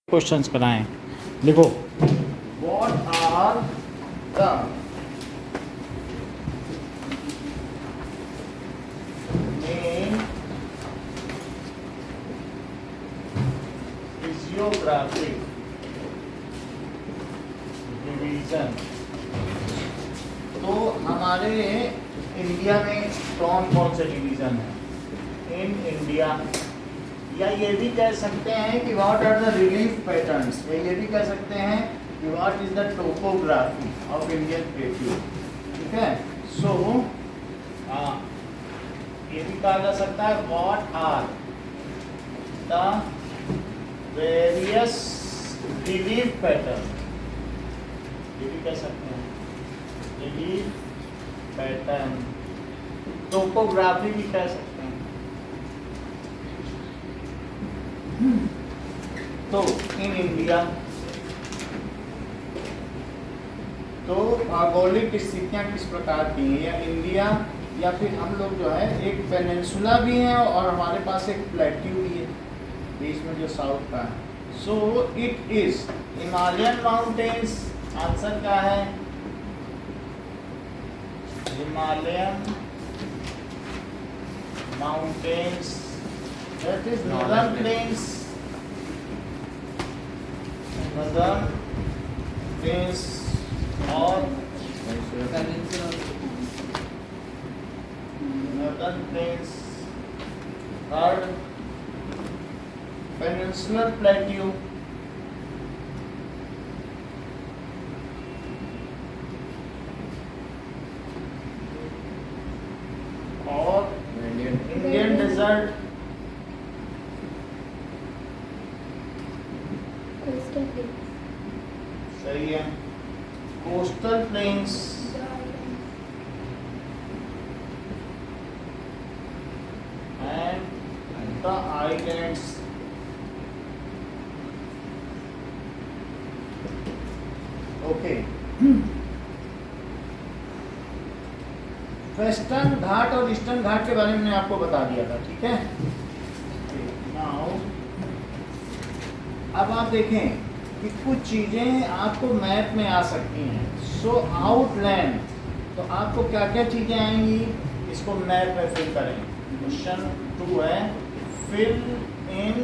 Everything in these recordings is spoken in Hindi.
क्वेश्चंस कराएं। लिखो What are the main physiographic division? तो हमारे इंडिया में कौन कौन से डिवीजन है इन इंडिया, या ये भी कह सकते हैं कि what are the relief patterns, या ये भी कह सकते हैं कि what is the topography of Indian plateau. ठीक है, सो ये भी कहा जा सकता है what are the various relief pattern, ये भी कह सकते हैं रिलीफ पैटर्न, टोपोग्राफी भी कह सकते हैं। तो इन इंडिया, तो भौगोलिक स्थितियां किस प्रकार की हैं, या इंडिया या फिर हम लोग जो है एक पेनिनसुला भी है और हमारे पास एक प्लेट्यू भी है बीच में जो साउथ का है। So it is Himalayan mountains, answer क्या है Himalayan mountains, that is northern plains, northern plains और northern plains, third peninsular plateau, और इंडियन डेजर्ट, सही है, coastal plains, and the islands. Okay, western Ghat और ईस्टर्न घाट के बारे में मैंने आपको बता दिया था। ठीक है, नाउ अब आप देखें कि कुछ चीज़ें आपको मैप में आ सकती हैं। सो आउटलाइन, तो आपको क्या क्या चीज़ें आएंगी, इसको मैप में फिल करें। क्वेश्चन 2 है fill in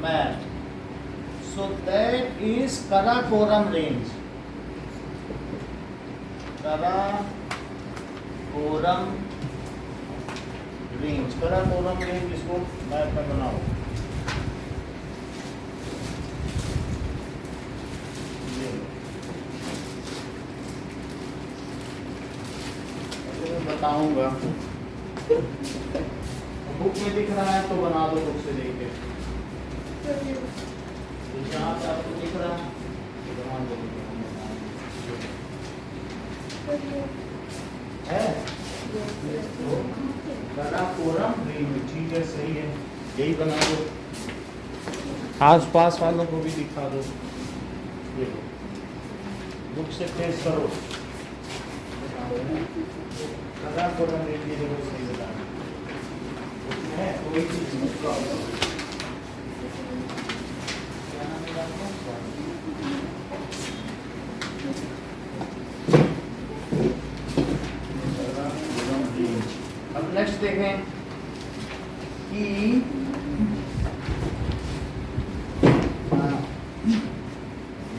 map. So that is Karakoram range, Karakoram range, Karakoram range, इसको मैप में बनाओ। बताऊंगा, बुक में दिख रहा है तो बना दो बुक से देख के, जहाँ पे आपको दिख रहा है तो बना दो, है कराकोरम रेंज। ठीक है, सही है, यही बना दो, आस पास वालों को भी दिखा दो, ये बुक से ट्रेस करो, कराकोरम रेंज ये जगह सही बता है, कोई चीज नहीं प्रॉब्लम। क्या नाम है आपका? कराकोरम रेंज। अब नेक्स्ट देखें कि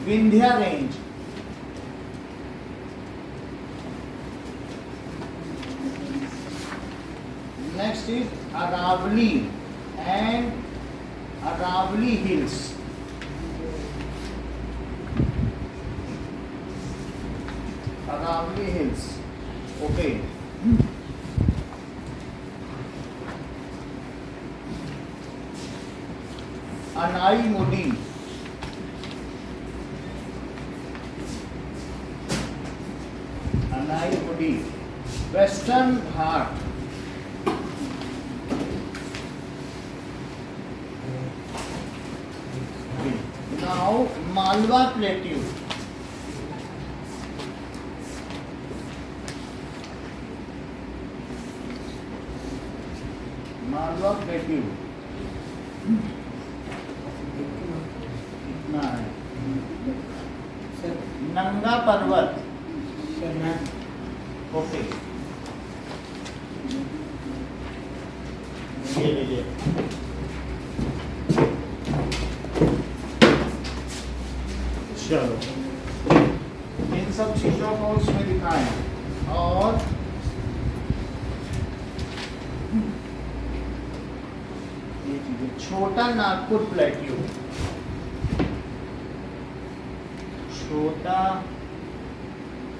Vindhya range, next is Aravali and Aravali Hills, Aravali Hills, okay. Anai Modi, Anai Modi, Western Ghat, now Malwa Plateau, Malwa Plateau, नंगा पर्वत, ओके ये लीजिए, चलो इन सब चीजों को उसमें दिखाएं। और ये चीजें, छोटा नागपुर प्लेट्यू, छोटा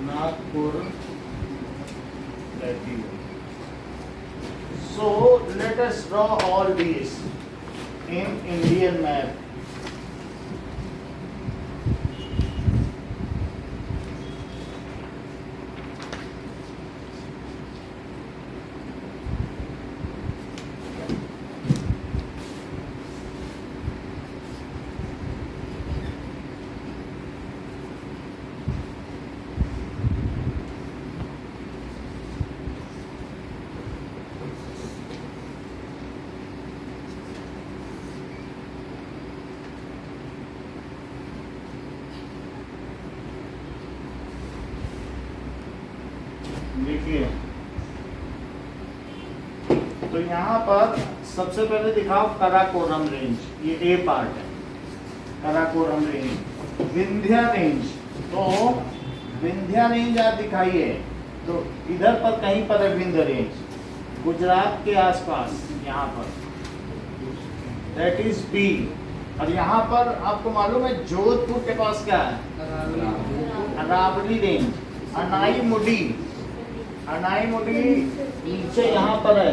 Nagpur plateau. So let us draw all these in Indian map. देखिए, तो यहाँ पर सबसे पहले दिखाओ कराकोरम रेंज, ये ए पार्ट है, कराकोरम रेंज। विंध्या रेंज, तो विंध्या रेंज आप दिखाइए, तो इधर पर कहीं पर है विंध्य रेंज, गुजरात के आसपास यहाँ पर, दैट इज बी। और यहाँ पर आपको मालूम है जोधपुर के पास क्या है, अरावली रेंज। अनाईमुडी, अनाईमुडी नीचे यहाँ पर है,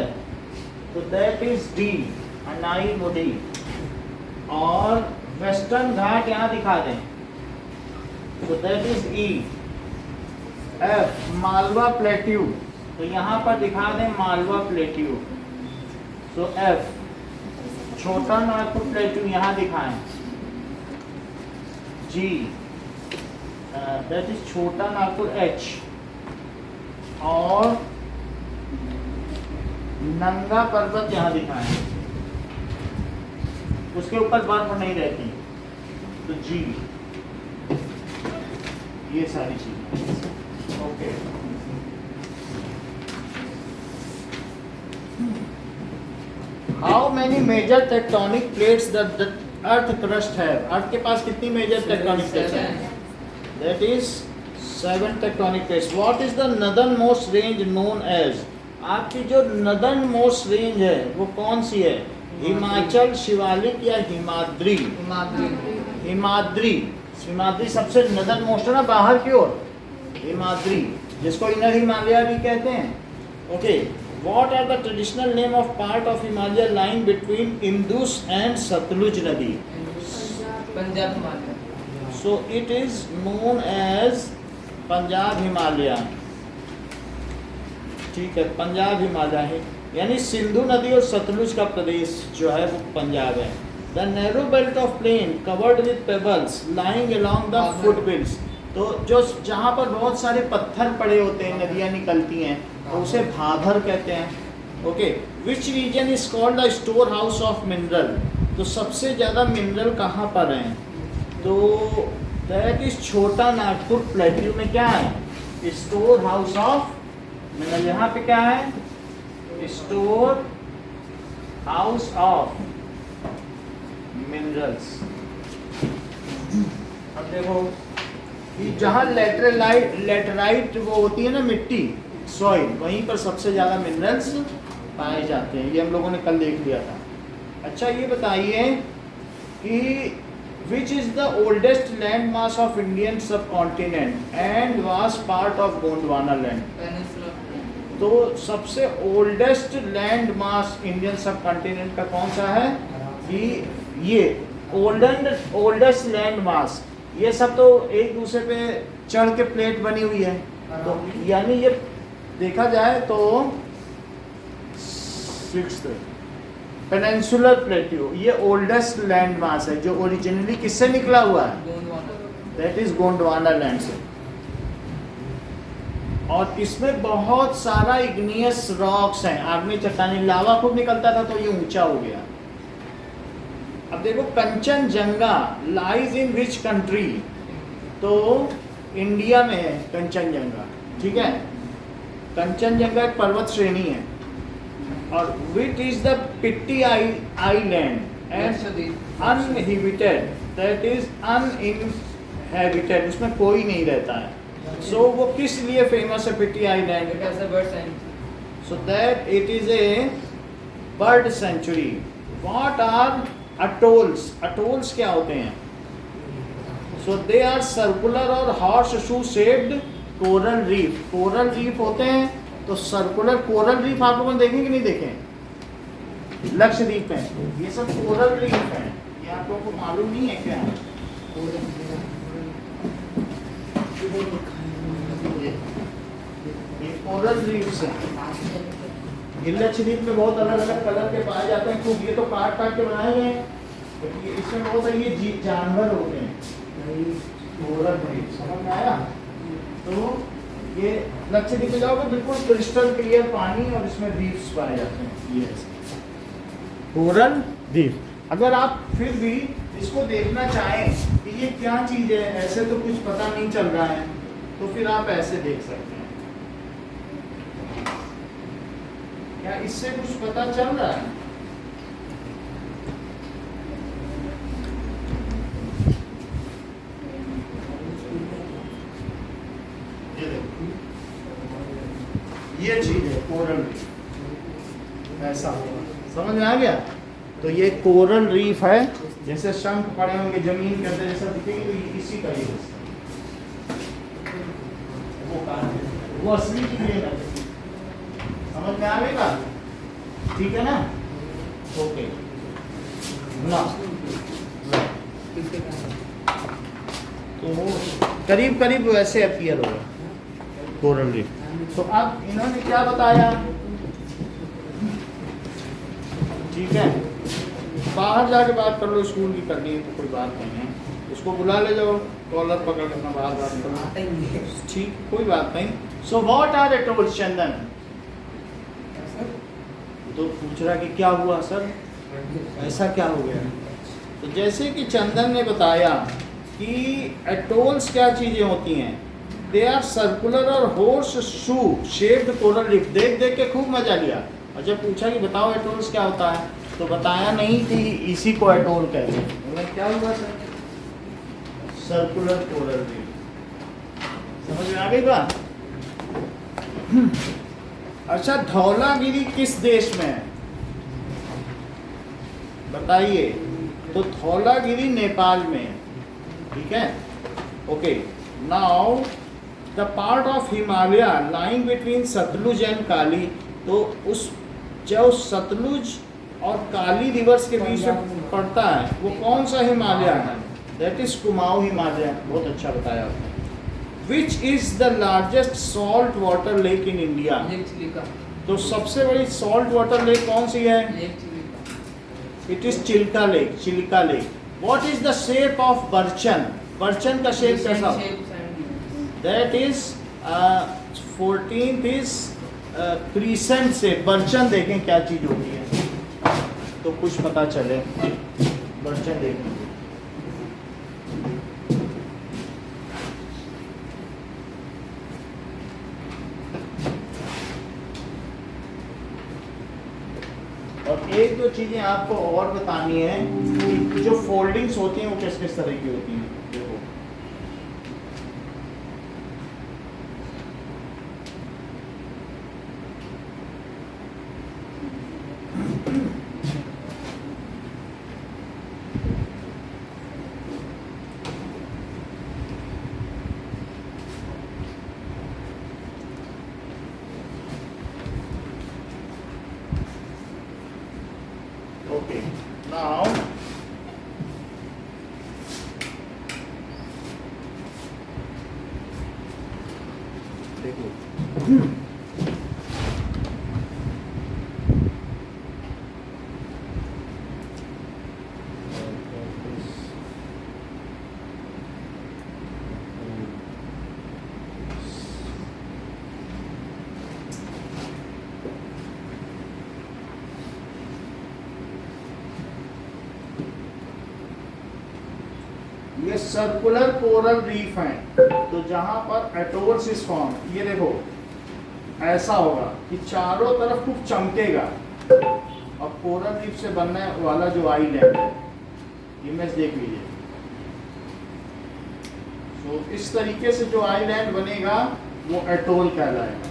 तो दैट इज डी, अनाईमुडी। और वेस्टर्न घाट यहाँ दिखा दें, तो that is E. F, Malwa plateau, तो यहाँ पर दिखा दें मालवा प्लेट्यू, तो एफ। छोटा नागपुर प्लेट्यू यहाँ दिखाएं, जी, दैट इज छोटा नागपुर, एच। और नंगा पर्वत यहाँ दिखाएं, उसके ऊपर बर्फ नहीं रहती, तो जी। ये सारी चीजें, okay. How many major tectonic plates the earth crust है? अर्थ के पास कितनी मेजर टेक्टोनिक प्लेट्स हैं? That is 7 tectonic plates. What is the northern most range known as? आपकी जो नदर्न मोस्ट रेंज है वो कौन सी है? हिमाचल, शिवालिक या हिमाद्री? हिमाद्री, हिमाद्री सबसे नदर्न मोस्ट है ना, बाहर की ओर, हिमाद्री, जिसको इनर हिमालय भी कहते हैं। Okay, what are the traditional name of part of Himalaya line between Indus and Sutlej नदी? Punjab Himalaya. So it is known as Punjab Himalaya, ठीक है, पंजाब हिमालय है, यानी सिंधु नदी और सतलुज का प्रदेश जो है वो पंजाब है। The narrow belt of plain covered with pebbles lying along the foothills, तो जो जहाँ पर बहुत सारे पत्थर पड़े होते हैं, नदियाँ निकलती हैं, तो उसे भाभर कहते हैं। Okay, which region is called the store house of mineral? तो सबसे ज़्यादा मिनरल कहाँ पर हैं? तो दैट इज छोटा नागपुर प्लेट्यू में क्या है? Store house of mineral. यहाँ पे क्या है? Store house of minerals. अब देखो कि जहाँ लेटराइट वो होती है ना मिट्टी, सॉइल, वहीं पर सबसे ज़्यादा मिनरल्स पाए जाते हैं। ये हम लोगों ने कल देख लिया था। अच्छा, ये बताइए कि which is the oldest landmass of Indian subcontinent and was part of Gondwana land? तो सबसे ओल्डेस्ट लैंड मास इंडियन सब कॉन्टिनेंट का कौन सा है? कि ये ओल्डेस्ट लैंड मास, ये सब तो एक दूसरे पे चढ़ के प्लेट बनी हुई है, तो यानी ये देखा जाए तो 6th पेनिनसुलर प्लेट्यू, ये ओल्डेस्ट लैंड मास है जो ओरिजिनली किससे निकला हुआ है? दैट इज गोंडवाना लैंड से। और इसमें बहुत सारा इग्नियस रॉक्स हैं, आग्नेय चट्टानी, लावा खूब निकलता था तो ये ऊंचा हो गया। अब देखो, Kanchenjunga lies in which country? तो इंडिया में है कंचनजंगा, ठीक है। कंचनजंगा एक पर्वत श्रेणी है और which is the Pitti island and uninhabited, that is uninhabited, उसमें कोई नहीं रहता है। सो वो किस लिए फेमस है पिट्टी island? Because the bird sign. So that it is a bird sanctuary. What are atolls? Atolls क्या होते हैं? So they are circular और horseshoe shaped coral reef. Coral reef होते हैं तो circular coral reef आप लोगों ने देखे कि नहीं देखे? लक्षद्वीप में ये सब coral reef हैं। ये आप लोगों को मालूम नहीं है क्या? ये कोरल रीफ्स हैं। ये लक्षद्वीप में बहुत अलग अलग कलर के पाए जाते हैं, क्योंकि ये तो काट काट के बनाए गए हैं, तो ये इसमें बहुत सारे ये जानवर होते हैं। कोरल रीफ समझ में आया? तो ये लक्षद्वीप में जाओगे बिल्कुल क्रिस्टल क्लियर पानी और इसमें रीफ्स पाए जाते हैं। ये कोरल रीफ। अगर आप फिर भी इसको देखना चाहें कि ये क्या चीज़ है, ऐसे तो कुछ पता नहीं चल रहा है, तो फिर आप ऐसे देख सकते हैं। क्या इससे कुछ पता चल रहा है? ये देखो, ये चीज है कोरल रीफ, ऐसा समझ में आ गया? तो ये कोरल रीफ है, जैसे शंख पड़े होंगे जमीन के अंदर जैसा दिखेगी, तो इसी का ये हिस्सा वो असली की ये है। समझ में आएगा? ठीक है ना? ओके ना, तो करीब करीब वैसे अपीयर होगा कोरल रीफ। तो अब इन्होंने क्या बताया? ठीक है, बाहर जाके बात कर लो, स्कूल की करनी है तो कोई बात नहीं है, इसको बुला ले जाओ, कॉलर पकड़ के अपना बाहर बात करो, ठीक, कोई बात नहीं। सो व्हाट आर एटोल्स चंदन? तो पूछ रहा कि क्या हुआ सर, ऐसा क्या हो गया? तो जैसे कि चंदन ने बताया कि एटोल्स क्या चीज़ें होती हैं, दे आर सर्कुलर और horse shoe shaped coral reef. देख देख के खूब मजा लिया, और जब पूछा कि बताओ एटोल्स क्या होता है, तो बताया नहीं कि इसी को एटोल कहते हैं। क्या हुआ सर? Circular coral reef. समझ में आ गई बात? अच्छा, धौलागिरी किस देश में है बताइए? तो धौलागिरी नेपाल में है, ठीक है। Okay, now the part of Himalaya lying between Sutlej and Kali, तो उस जो सतलुज और काली रिवर्स के बीच में पड़ता है वो कौन सा हिमालय है? That is Kumaon Himalaya. बहुत अच्छा बताया आपने। Which is the largest salt water lake in India? Lake Chilika. तो सबसे बड़ी सॉल्ट वाटर लेक कौन सी है? Lake Chilika. It is Chilka lake, Chilka lake. What is the shape of barchan? Barchan का शेप कैसा? That is 14th is crescent से। बर्चन देखें क्या चीज होती है तो कुछ पता चले। बर्चन देखें, और एक दो चीजें आपको और बतानी है कि जो फोल्डिंग्स होती हैं वो किस किस तरह की होती हैं। देखो, okay, now देखो, ये सर्कुलर कोरल रीफ है। तो जहां पर एटोल्स इज फॉर्म, ये देखो ऐसा होगा कि चारों तरफ खूब चमकेगा। और कोरल रीफ से बनने वाला जो आइलैंड है, इमेज देख लीजिए। तो इस तरीके से जो आइलैंड बनेगा वो एटोल कहलाएगा।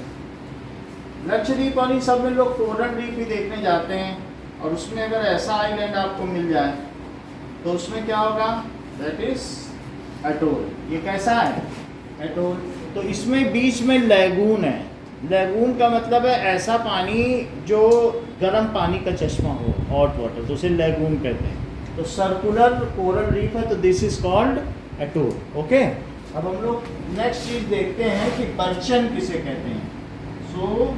लक्षद्वीप और इन सब में लोग कोरल रीफ ही देखने जाते हैं, और उसमें अगर ऐसा आइलैंड आपको मिल जाए तो उसमें क्या होगा, दैट इज एटोल। ये कैसा है एटोल? तो इसमें बीच में लैगून है। लैगून का मतलब है ऐसा पानी जो गर्म पानी का चश्मा हो, हॉट वाटर, तो उसे लैगून कहते हैं। तो सर्कुलर कोरल रीफ है, तो this is called atoll. Okay, अब हम लोग नेक्स्ट चीज देखते हैं कि बर्चन किसे कहते हैं। सो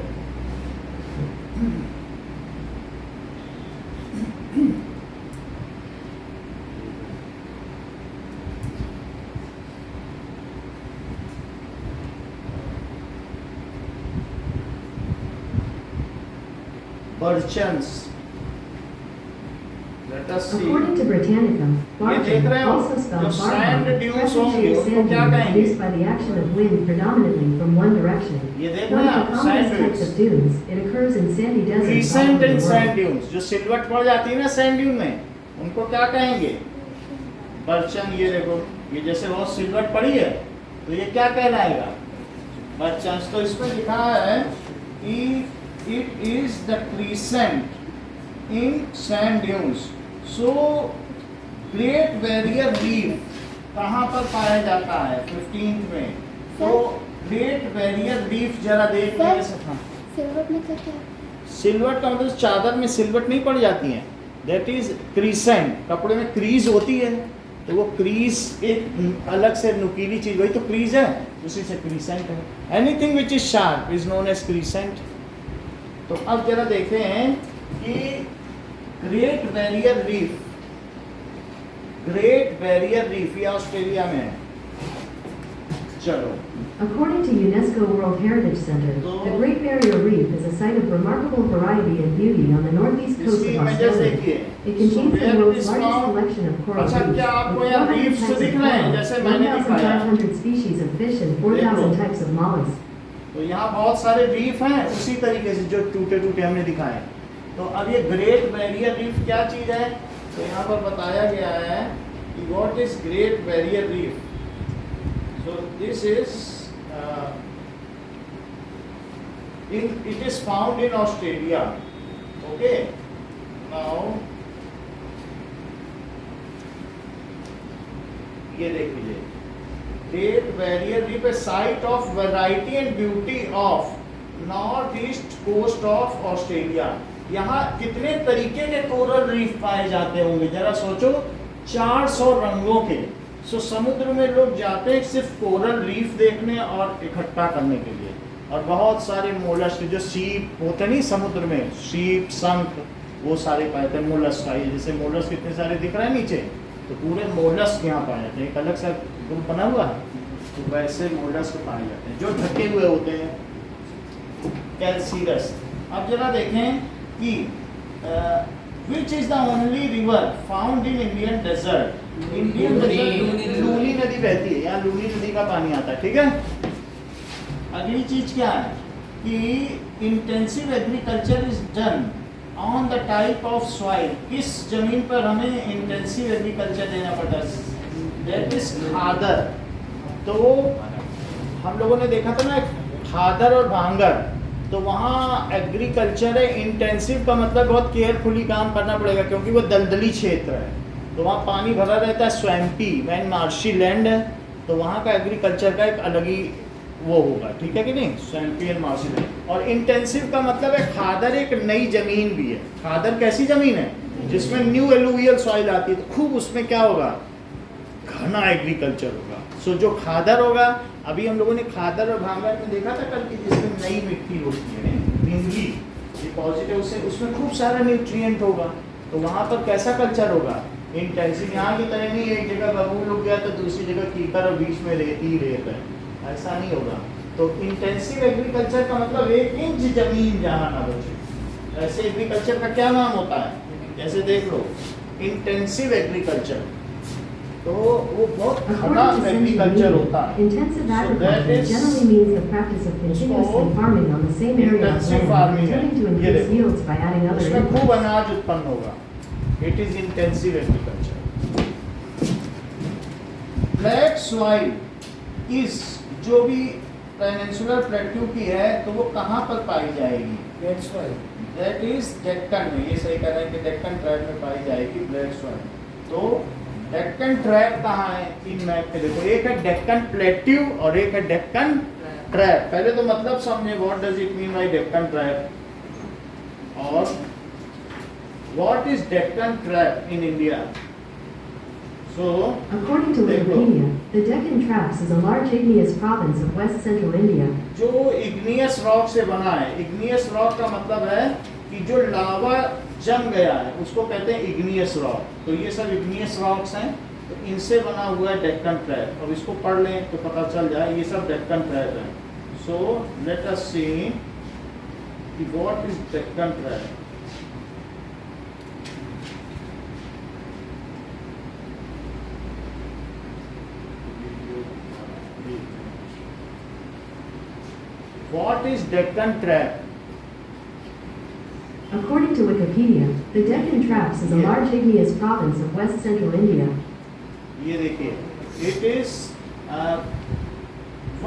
Burchens. Let us see. According to Britannica, ये देख Barchan, रहे हो also जो spelled sand Barchan, dunes होंगे fresh उसको sand क्या dunes कहेंगे? produced by the action of wind predominantly from one direction. ये देख One रहे of हैं the आप sand commonest types dunes, of dunes, it occurs in sandy deserts all crescent over and the sand world. dunes, जो सिलवट पड़ जाती है ना सैंड ड्यून में, उनको क्या कहेंगे? बर्चन। ये देखो, ये जैसे बहुत सिलवट पड़ी है तो ये क्या कहलाएगा? बर्चन। तो इसमें लिखा है कि it is the crescent in sand dunes. So great Barrier reef कहाँ पर पाया जाता है? 15th में। तो ग्रेट बैरियर रीफ जरा देख लें। सिल्वर मतलब क्या? सिलवट का मतलब चादर में सिलवट नहीं पड़ जाती है, दैट इज क्रीसेंट। कपड़े में क्रीज होती है, तो वो क्रीज एक अलग से नुकीली चीज, वही तो क्रीज है, उसी से क्रीसेंट है। Anything which is sharp is known as crescent. तो अब जरा देखें कि Great Barrier Reef, Great Barrier Reef ये ऑस्ट्रेलिया में है। चलो, According to UNESCO World Heritage Center, the Great Barrier Reef is a site of remarkable variety and beauty on the northeast coast इसकी of इमेजेस Australia. देखिए। It contains the So, world's where is largest found- collection of coral अच्छा, reefs, क्या आपको with यहाँ 400 reefs types दिख of रहे हैं? coral, जैसे मैंने दिखाया। 1,500 species of fish, and 4,000 types of mollusks. तो यहाँ बहुत सारे रीफ हैं उसी तरीके से जो टूटे टूटे हमने दिखाए। तो अब ये ग्रेट बैरियर रीफ क्या चीज़ है? तो यहाँ पर बताया गया है कि what is great Barrier reef. So this is it is found in Australia. Okay, now ये देख लीजिए, Great Barrier Reef, a site of variety and beauty of north east coast of Australia. यहाँ कितने तरीके के कोरल रीफ पाए जाते होंगे, जरा सोचो, 400 रंगों के। सो समुद्र में लोग जाते हैं सिर्फ कोरल रीफ देखने और इकट्ठा करने के लिए, और बहुत सारे मोलस्क जो सीप होते नहीं समुद्र में, सीप, शंख, वो सारे पाए थे मोलस्क आए। जैसे मोलस्क कितने सारे दिख रहे हैं नीचे, तो पूरे मोलस्क यहाँ पाए जाते हैं, एक अलग सा ग्रुप बना हुआ है, तो वैसे मोलस्क पाए जाते हैं जो ढके हुए होते हैं, कैल्सीरस। अब जरा देखें कि which is the only river found in Indian desert. Indian desert Luni नदी बहती है, यहाँ लूनी नदी का पानी आता है, ठीक है। अगली चीज क्या है कि intensive agriculture is done on the type of soil. किस जमीन पर हमें इंटेंसिव एग्रीकल्चर देना पड़ता है? दैट इज खादर। तो हम लोगों ने देखा था ना खादर और भांगर, तो वहाँ एग्रीकल्चर है इंटेंसिव का मतलब बहुत केयरफुली काम करना पड़ेगा, क्योंकि वो दलदली क्षेत्र है, तो वहाँ पानी भरा रहता है, स्वैम्पी मैन मार्शी लैंड है, तो वहाँ का एग्रीकल्चर का एक अलग ही वो होगा, ठीक है कि नहीं, स्वैम्पी एंड मार्शी लैंड। और इंटेंसिव का मतलब है खादर एक नई जमीन भी है। खादर कैसी जमीन है? जिसमें न्यू एलुवियल सॉइल आती है, तो खूब उसमें क्या होगा, घना एग्रीकल्चर होगा। सो जो खादर होगा, अभी हम लोगों ने खादर और भांगर में देखा था कल की, जिसमें नई मिट्टी होती है ग्रीनरी डिपॉजिट है, उसमें खूब सारा न्यूट्रिएंट होगा, तो वहाँ पर कैसा कल्चर होगा, इंटेंसिव। यहाँ की तरह नहीं एक जगह बबूल उग गया तो दूसरी जगह कीकर और बीच में रेत ही रेत है, ऐसा नहीं होगा। तो इंटेंसिव एग्रीकल्चर का मतलब 1 इंच जमीन जहाँ ना बचे। ऐसे एग्रीकल्चर का क्या नाम होता है? जैसे देख लो, इंटेंसिव एग्रीकल्चर, तो वो बहुत According घना to Century एग्रीकल्चर Media, होता है. intensive So that agriculture is generally means the practice of continuously उसको farming on the same area of intensive land, farming है. attempting to ये increase देखो. yields by adding other उसमें खूब inputs. अनाज उत्पन्न होगा. It is intensive agriculture. Black soil इस जो भी पेनिनसुलर प्लेट्यू की है तो वो कहाँ पर पाई जाएगी? Red soil. That is Deccan में. ये सही कह रहे हैं कि डेक्कन ट्रैप में पाई जाएगी ब्लैक सॉइल. तो डेक्कन ट्रैप कहाँ है? इन मैप पे देखो, एक है डेक्कन प्लेट्यू और एक है डेक्कन ट्रैप. पहले तो मतलब समझे, what does it mean by Deccan trap और what is Deccan trap in India. So According to Wikipedia, the Deccan Traps is a large igneous province of west central India. जो इग्नियस रॉक से बना है, इग्नियस रॉक का मतलब है कि जो लावा जम गया है उसको कहते हैं इग्नियस रॉक. तो ये सब इग्नियस रॉक्स हैं, तो इनसे बना हुआ है डेक्कन ट्रैप. अब इसको पढ़ लें तो पता चल जाए, ये सब डेक्कन ट्रैप है. सो लेट अस सी कि what is Deccan trap. What is Deccan Trap? According to Wikipedia, the Deccan Traps is a Yeah. large igneous province of west central India. ये देखिए, it is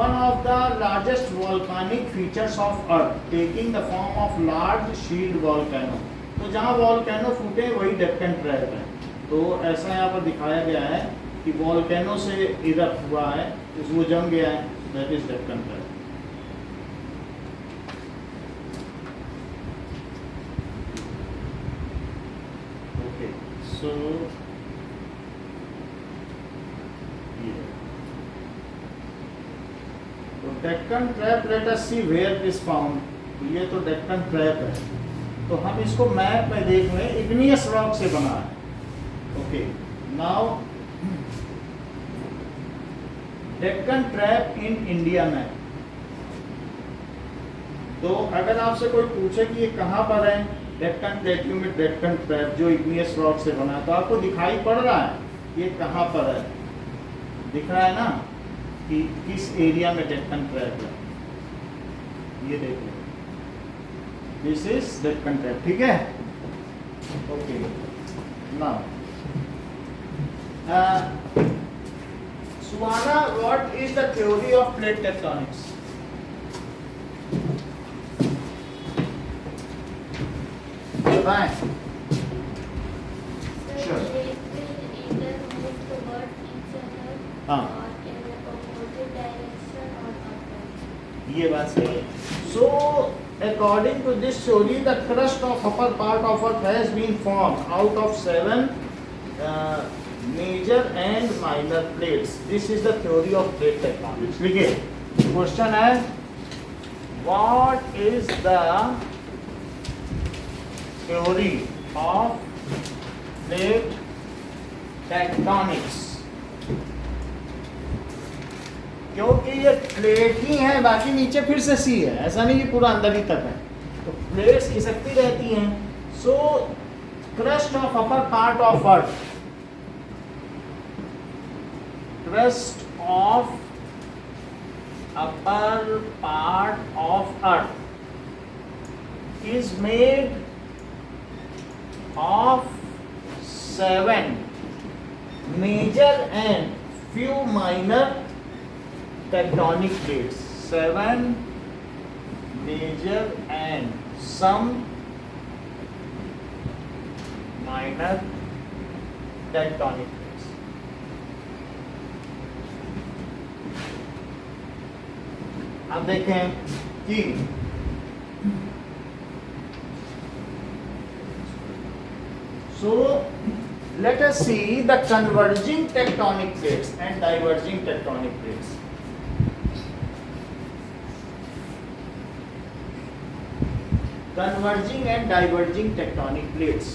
one of the largest volcanic features of Earth, taking the form of large shield volcano. तो जहाँ volcano फूटे वही Deccan Trap है. तो ऐसा यहाँ पर दिखाया गया है कि volcano से इरप्ट हुआ है, वो जम गया है, that is Deccan Trap. Okay, so तो Deccan trap, let us see where it is found. ये तो डेक्कन ट्रैप है, तो हम इसको मैप में देख रहे हैं. इग्नियस रॉक से बना है. Okay, now Deccan trap in India map. तो अगर आपसे कोई पूछे कि ये कहाँ पर है, डेक्कन प्लेट्यू में डेक्कन ट्रैप जो इग्नियस रॉक से बना है, तो आपको दिखाई पड़ रहा है ये कहाँ पर है. दिख रहा है ना कि किस एरिया में डेक्कन ट्रैप है. ये देखो, दिस इज डेक्कन ट्रैप. ठीक है, okay. Now Suvana, what is the theory of plate tectonics? बताएं. So Sure. they will either move toward each other हाँ. or in the opposite direction or upward. ये बात सही है. So according to this theory, the crust of upper part of Earth has been formed out of 7 major and minor plates. This is the theory of plate tectonics. देखिए, क्वेश्चन है, what is the theory of plate tectonics? क्योंकि ये प्लेट ही है, बाकी नीचे फिर से सी है, ऐसा नहीं कि पूरा अंदर ही तक है. तो प्लेट्स खिसकती रहती हैं. So crust of upper part of earth, crust of upper part of earth is made of 7 major and few minor tectonic plates. 7 major and some minor tectonic plates. अब देखें कि so let us see the converging tectonic plates and diverging tectonic plates. Converging and diverging tectonic plates.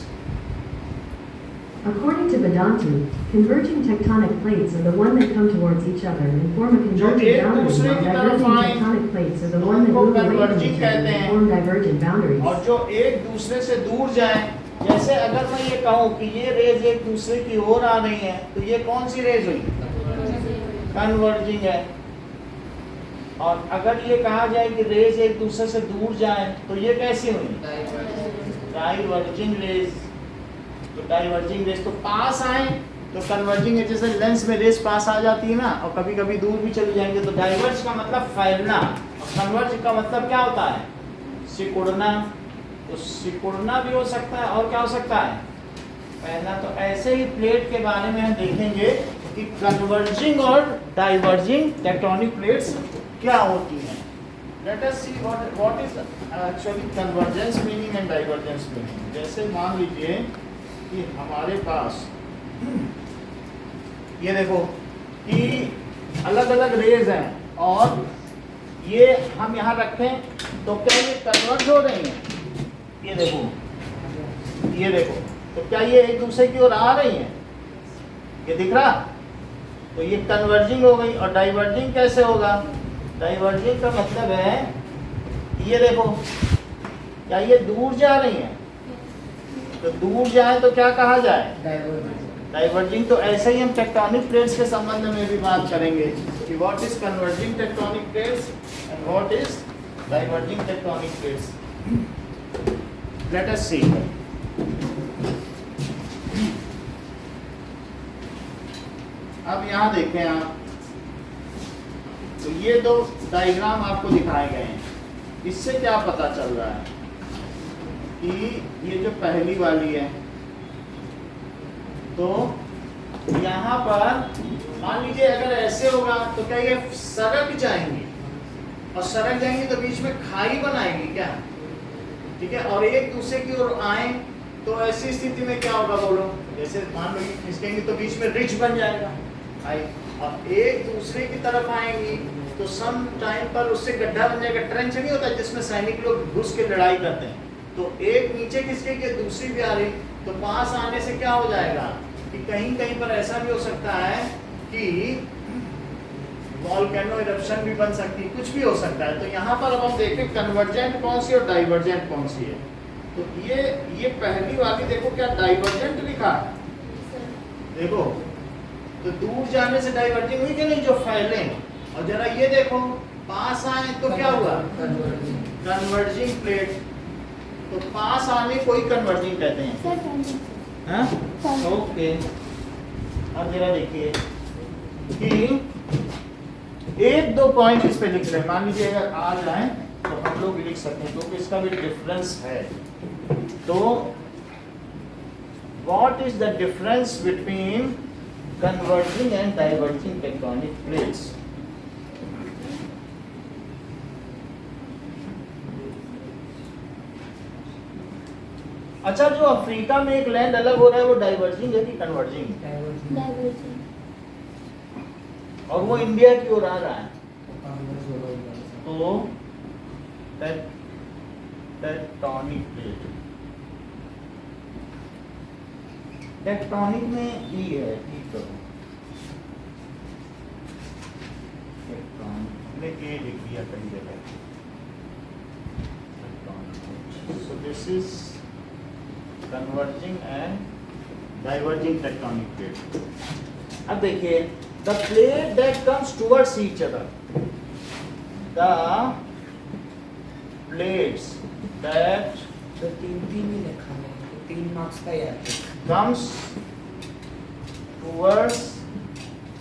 According to Vedantu, converging tectonic plates are the one that come towards each other and form a convergent boundary, while diverging tectonic plates are the one that move away from each other and form divergent boundaries. और जो एक दूसरे से दूर जाएं जैसे अगर मैं ये कहूँ कि ये रेज एक दूसरे की ओर आ रही है, तो ये कौन सी रेज हुई? कन्वर्जिंग है। और अगर ये कहा जाए कि रेज एक दूसरे से दूर जाए, तो ये कैसी हुई? Diverging raise. तो डाइवर्जिंग रेज तो पास आए तो कन्वर्जिंग है, जैसे लेंस में रेज पास आ जाती है ना, और कभी कभी दूर भी चले जाएंगे, तो डाइवर्ज का मतलब फैलना, और कन्वर्ज का मतलब क्या होता है? सिकुड़ना। तो सिकुड़ना भी हो सकता है, और क्या हो सकता है? फैलना। तो ऐसे ही प्लेट के बारे में हम देखेंगे कि कन्वर्जिंग और डाइवर्जिंग टेक्टोनिक प्लेट्स क्या होती हैं। Late us see what is actually convergence meaning and divergence meaning. जैसे मान लीजिए कि हमारे पास ये देखो कि अलग अलग रेज हैं, और ये हम यहाँ रखें तो क्या ये कन्वर्ज हो रही हैं? ये देखो, ये देखो, तो क्या ये एक दूसरे की ओर आ रही हैं? ये दिख रहा? तो ये कन्वर्जिंग हो गई। और डाइवर्जिंग कैसे होगा? डाइवर्जिंग का मतलब है, ये देखो, क्या ये दूर जा रही हैं? तो दूर जाए तो क्या कहा जाए? डाइवर्जिंग। तो ऐसे ही हम टेक्टोनिक प्लेट्स के संबंध में भी बात करेंगे कि what is converging tectonic plates and what is diverging tectonic plates. Let us see. अब यहाँ देखें आप, तो ये दो डायग्राम आपको दिखाए गए हैं। इससे क्या पता चल रहा है कि ये जो पहली वाली है, तो यहाँ पर मान लीजिए अगर ऐसे होगा तो क्या ये सरक जाएंगी, और सरक जाएंगी तो बीच में खाई बनाएगी क्या? ठीक है। और एक दूसरे की ओर आए तो ऐसी स्थिति में क्या होगा बोलो? जैसे मान लो खिसकेंगे तो बीच में रिच बन जाएगा खाई, और एक दूसरे की तरफ आएंगी तो सम टाइम पर उससे गड्ढा बन जाएगा। ट्रेंच नहीं होता जिसमें सैनिक लोग घुस के लड़ाई करते हैं, तो एक नीचे खिसकेगी दूसरी भी आ रही, तो पास आने से क्या हो जाएगा कि कहीं कहीं पर ऐसा भी हो सकता है कि वॉल्केनो इरप्शन भी बन सकती है, कुछ भी हो सकता है। तो यहाँ पर अब हम देखें कन्वर्जेंट कौन सी और डाइवर्जेंट कौन सी है। तो ये पहली वाली देखो, क्या डाइवर्जेंट लिखा है? देखो, तो दूर जाने से डाइवर्जिंग हुई कि नहीं, जो फैले। और जरा ये देखो, पास आए तो क्या हुआ? Converging plate. तो पास आने को ही कन्वर्जिंग कहते हैं। हाँ? ओके। अब जरा देखिए कि एक दो पॉइंट इस पे लिख रहे हैं। मान लीजिए अगर आ जाए तो हम लोग लिख सकते हैं, क्योंकि इसका भी डिफरेंस है। तो what is the difference between converging and diverging tectonic plates? अच्छा, जो अफ्रीका में एक लैंड अलग हो रहा है वो डाइवर्जिंग है कि कन्वर्जिंग? डाइवर्जिंग। और वो इंडिया की ओर आ रहा है, तो टेक्टोनिक प्लेट। टेक्टोनिक में ई है, ई करो, टेक्टोनिक में ए लिख दिया कई जगह। So this is converging and diverging tectonic plate. अब देखिए, the plate that comes towards each other, the plates that तो तीन ही लिखा है, तो 3 मार्क्स का याद है। comes towards,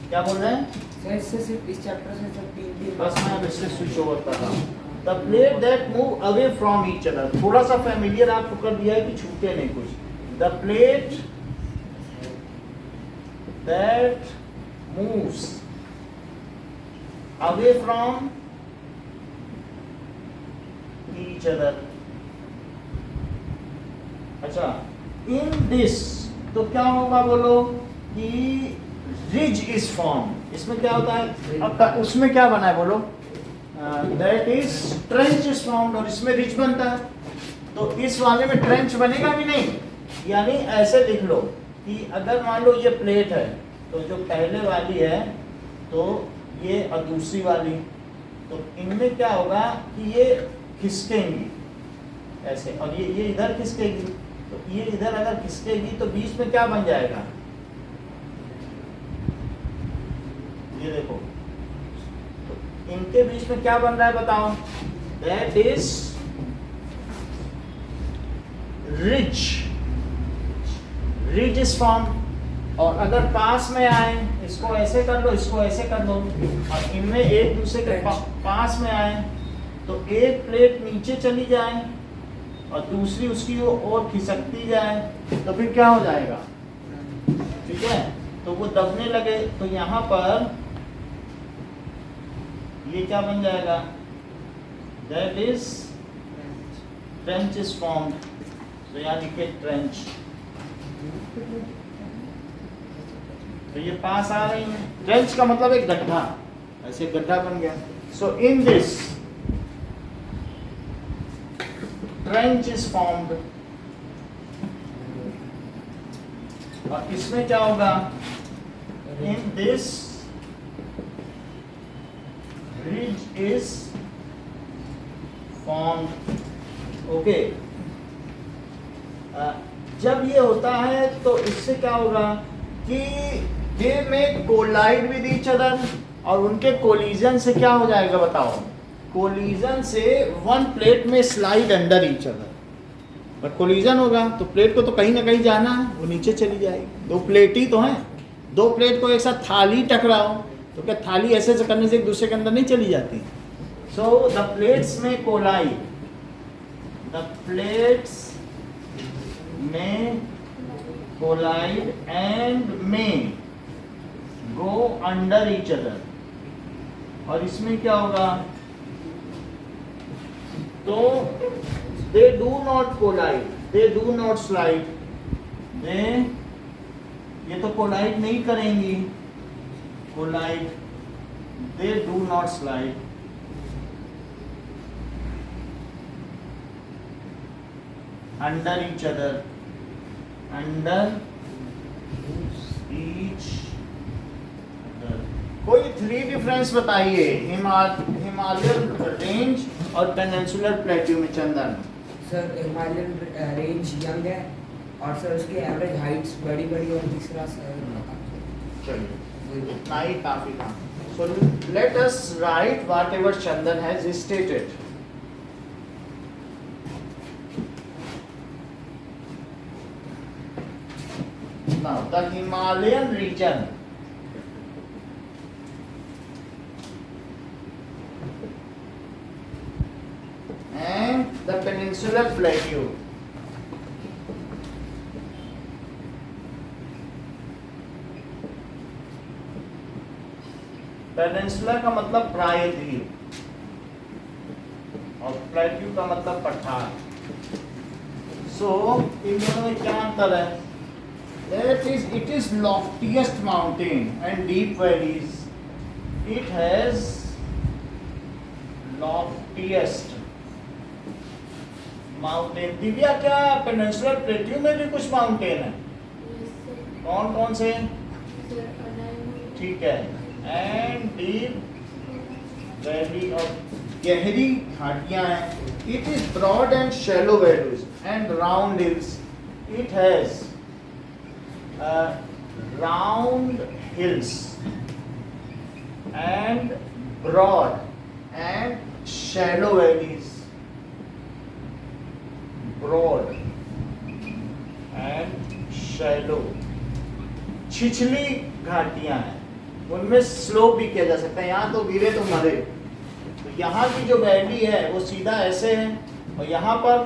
क्या बोल रहे हैं? सर इससे सिर्फ इस चैप्टर से सब 3 बस मैं अब इससे स्विच ओवर कर रहा हूँ। The plate that move away from each other, थोड़ा सा फैमिलियर आपको कर दिया है कि छूटे नहीं कुछ। The plate that moves away from each other। अच्छा, in this तो क्या होगा बोलो कि रिज इज फॉर्म। इसमें क्या होता है? अब उसमें क्या बना है बोलो? That is trench is formed, और इसमें रिज बनता है। तो इस वाले में ट्रेंच बनेगा कि नहीं? यानी ऐसे लिख लो कि अगर मान लो ये प्लेट है, तो जो पहले वाली है तो ये, और दूसरी वाली, तो इनमें क्या होगा कि ये खिसकेंगी ऐसे, और ये इधर खिसकेगी, तो ये इधर अगर खिसकेगी तो बीच में क्या बन जाएगा, ये देखो, तो इनके बीच में क्या बन रहा है बताओ, that is ridge, ridge is form. और अगर पास में आए, इसको ऐसे कर लो, इसको ऐसे कर लो, और इनमें एक दूसरे के पास में आए, तो एक प्लेट नीचे चली जाए और दूसरी उसकी ओर खिसकती जाए, तो फिर क्या हो जाएगा, ठीक है, तो वो दबने लगे, तो यहाँ पर ये क्या बन जाएगा, that is trench is formed. तो यहाँ लिखे ट्रेंच, तो ये पास आ रही है, ट्रेंच का मतलब एक गड्ढा, ऐसे गड्ढा बन गया। So in this trench is formed, और इसमें क्या होगा, in this ridge is formed. Okay, जब ये होता है तो इससे क्या होगा कि दे में कोलाइड विद ईच अदर, और उनके कोलिजन से क्या हो जाएगा बताओ, कोलिजन से वन प्लेट में स्लाइड अंडर ईच अदर। पर कोलिजन होगा तो प्लेट को तो कहीं ना कहीं जाना है, वो नीचे चली जाएगी। दो प्लेट ही तो हैं, दो प्लेट को एक साथ थाली टकराओ तो क्या थाली ऐसे से करने से एक दूसरे के अंदर नहीं चली जाती। सो द प्लेट्स में कोलाइड, द प्लेट्स में कोलाइड एंड में गो अंडर ईच अदर, और इसमें क्या होगा, तो they do not collide, they do not slide, they, ये तो कोलाइड नहीं करेंगी, collide, they do not slide, under each other, under each other. कोई थ्री डिफरेंस बताइए हिमालयन रेंज और पेनिनसुलर प्लेट्यू में, Chandan. Sir Himalayan range young है, और सर उसकी एवरेज हाइट्स बड़ी बड़ी, और तीसरा सर चलिए इतना ही काफी था। So let us right what ever Chandan has stated. Now the Himalayan region and the peninsular plateau, peninsula का मतलब प्रायद्वीप और प्लेट्यू का मतलब पठार। सो इन दोनों में क्या अंतर है, it is loftiest mountain and deep valleys. It has loftiest mountain. Divya, क्या पेनिनसुलर प्लेट्यू में भी कुछ माउंटेन है? कौन कौन से? ठीक है, एंड डीप वैली, और गहरी घाटियां हैं। It is broad and shallow valleys and round hills. It has round hills and broad and shallow valleys, broad and shallow, छिछली घाटियां हैं, उनमें स्लोप भी किया जा सकता है। यहाँ तो गिरे तो मरे, तो यहाँ की जो वैली है वो सीधा ऐसे है, और यहाँ पर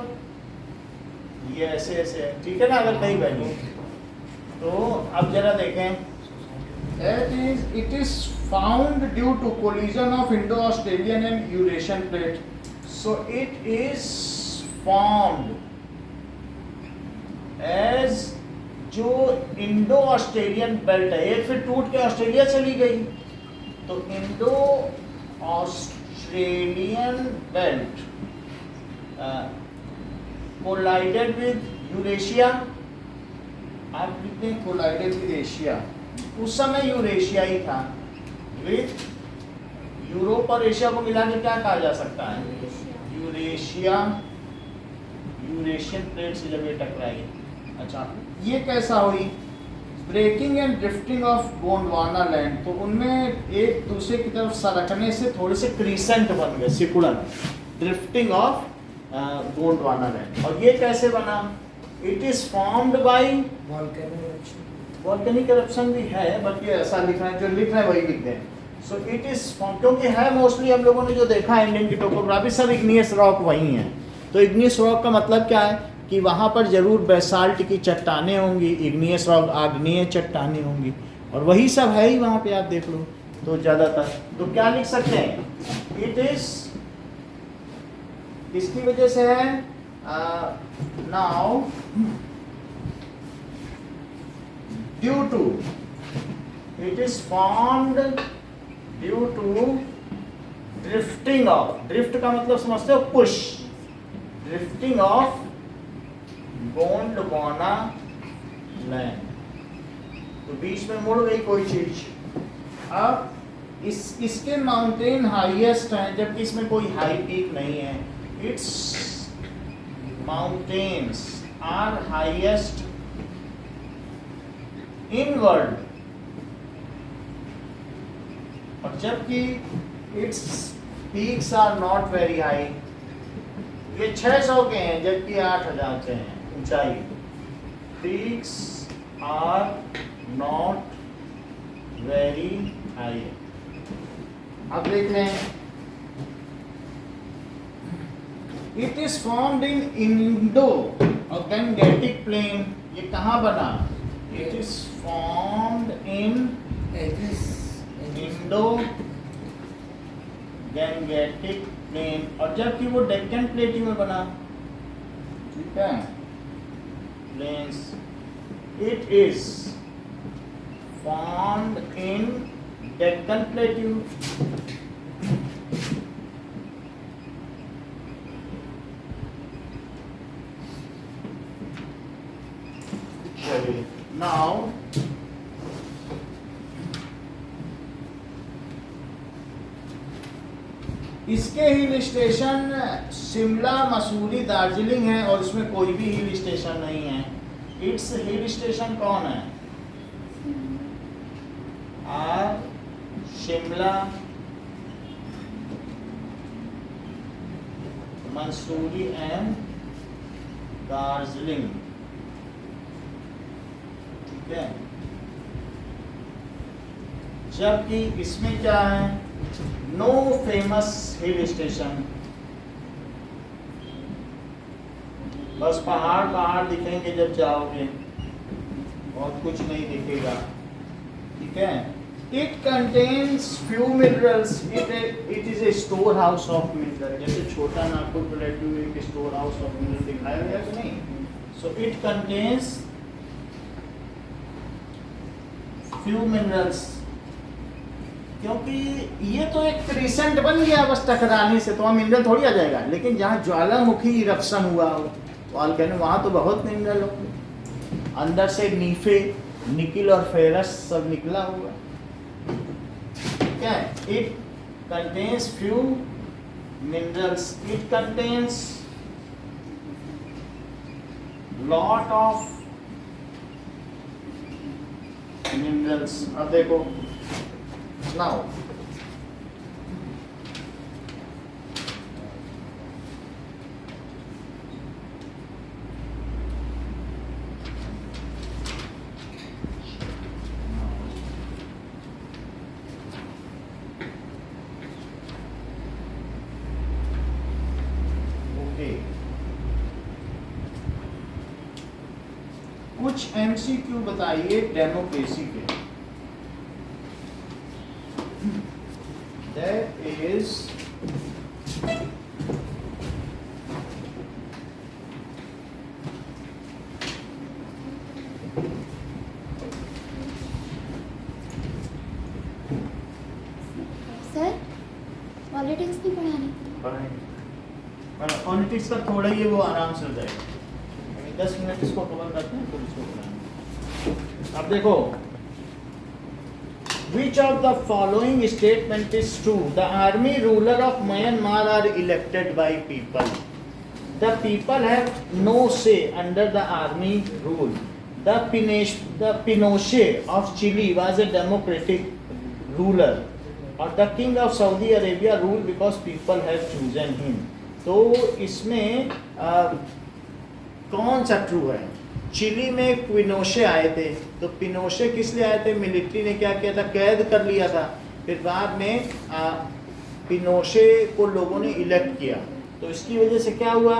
ये ऐसे ऐसे है, ठीक है ना, अगर कहीं वैली। तो अब जरा देखें, it is found due to collision of Indo-Australian and Eurasian plate. So it is formed as जो इंडो ऑस्ट्रेलियन बेल्ट है, एक फिर टूट के ऑस्ट्रेलिया चली गई, तो Indo Australian belt collided with Eurasia, आप लिखते हैं कोलाइडेड विद एशिया, उस समय यूरेशिया ही था, विद यूरोप और एशिया को मिला के क्या कहा जा सकता है, यूरेशिया, यूरेशियन प्लेट से जब ये टकराई। अच्छा, ये कैसा हुई? Breaking and drifting of Gondwana land, तो उनमें एक दूसरे की तरफ सरकने से थोड़े से क्रीसेंट बन गए, सिकुड़न, ड्रिफ्टिंग ऑफ गोंडवाना लैंड। और ये कैसे बना? It is formed by volcanic eruption भी है, बट ये ऐसा लिख रहा है, जो लिख रहा है वही लिख दें। सो इट इज क्योंकि है मोस्टली हम लोगों ने जो देखा है इंडियन की टोपोग्राफी, सब इग्नियस रॉक वही है। तो इग्नियस रॉक का मतलब क्या है कि वहाँ पर जरूर बेसाल्ट की चट्टानें होंगी, इग्नियस रॉक आग्नेय चट्टानें होंगी, और वही सब है ही वहाँ पे, आप देख लो। तो ज़्यादातर तो क्या लिख सकते हैं? इट इज इसकी वजह से है now due to, it is formed due to drifting of, drift का मतलब समझते हो? Push, drifting of Gondwana land. तो बीच में मुड़ गई कोई चीज। अब इसके माउंटेन हाईएस्ट हैं, जबकि इसमें कोई हाई पीक नहीं है। Its mountains are highest in world, और जबकि its peaks are not very high. ये 600 के हैं जबकि 8000 के हैं ऊंचाई। Peaks are not very high. अब देख लें, it is formed in Indo Gangetic plain. ये कहाँ बना? It is formed in Indo Gangetic plain, और जबकि वो डेक्कन प्लेटिंग में बना, ठीक है, plains. It is formed in Deccan plateau, now इसके हिल स्टेशन शिमला, मसूरी, दार्जिलिंग है, और इसमें कोई भी हिल स्टेशन नहीं है। इट्स हिल स्टेशन कौन है? आर शिमला, मसूरी एंड दार्जिलिंग, ठीक है। जबकि इसमें क्या है? नो फेमस हिल स्टेशन, बस पहाड़ पहाड़ दिखेंगे जब जाओगे, और कुछ नहीं दिखेगा, ठीक है। It contains few minerals, it is a store house of mineral. जैसे छोटा नागपुर प्लेटू एक स्टोर हाउस ऑफ मिनरल दिखाया गया कि नहीं? So it contains few minerals, क्योंकि ये तो एक क्रिसेंट बन गया बस टकराने से, तो वहाँ मिनरल थोड़ी आ जाएगा। लेकिन जहाँ ज्वालामुखी इरप्शन हुआ हो वॉल्केनो, वहाँ तो बहुत मिनरल हो, अंदर से नीफे, निकिल और फेरस सब निकला हुआ, ठीक है। It contains few minerals, it contains lot of minerals. अब देखो now okay, कुछ MCQ बताइए डेमोक्रेसी के। That is सर पॉलिटिक्स नहीं पढ़ानी? पॉलिटिक्स का थोड़ा ही वो आराम से हो जाएगा, 10 मिनट इसको कवर करते हैं फिर इसको पढ़ाएंगे। अब देखो, which of the following statement is true? The army ruler of Myanmar are elected by people. The people have no say under the army rule. The Pinochet of Chile was a democratic ruler, और the king of Saudi Arabia ruled because people have chosen him. तो इसमें कौन सा ट्रू है? चिली में पिनोशे आए थे, तो पिनोशे किस लिए आए थे? मिलिट्री ने क्या किया था? कैद कर लिया था। फिर बाद में पिनोशे को लोगों ने इलेक्ट किया, तो इसकी वजह से क्या हुआ?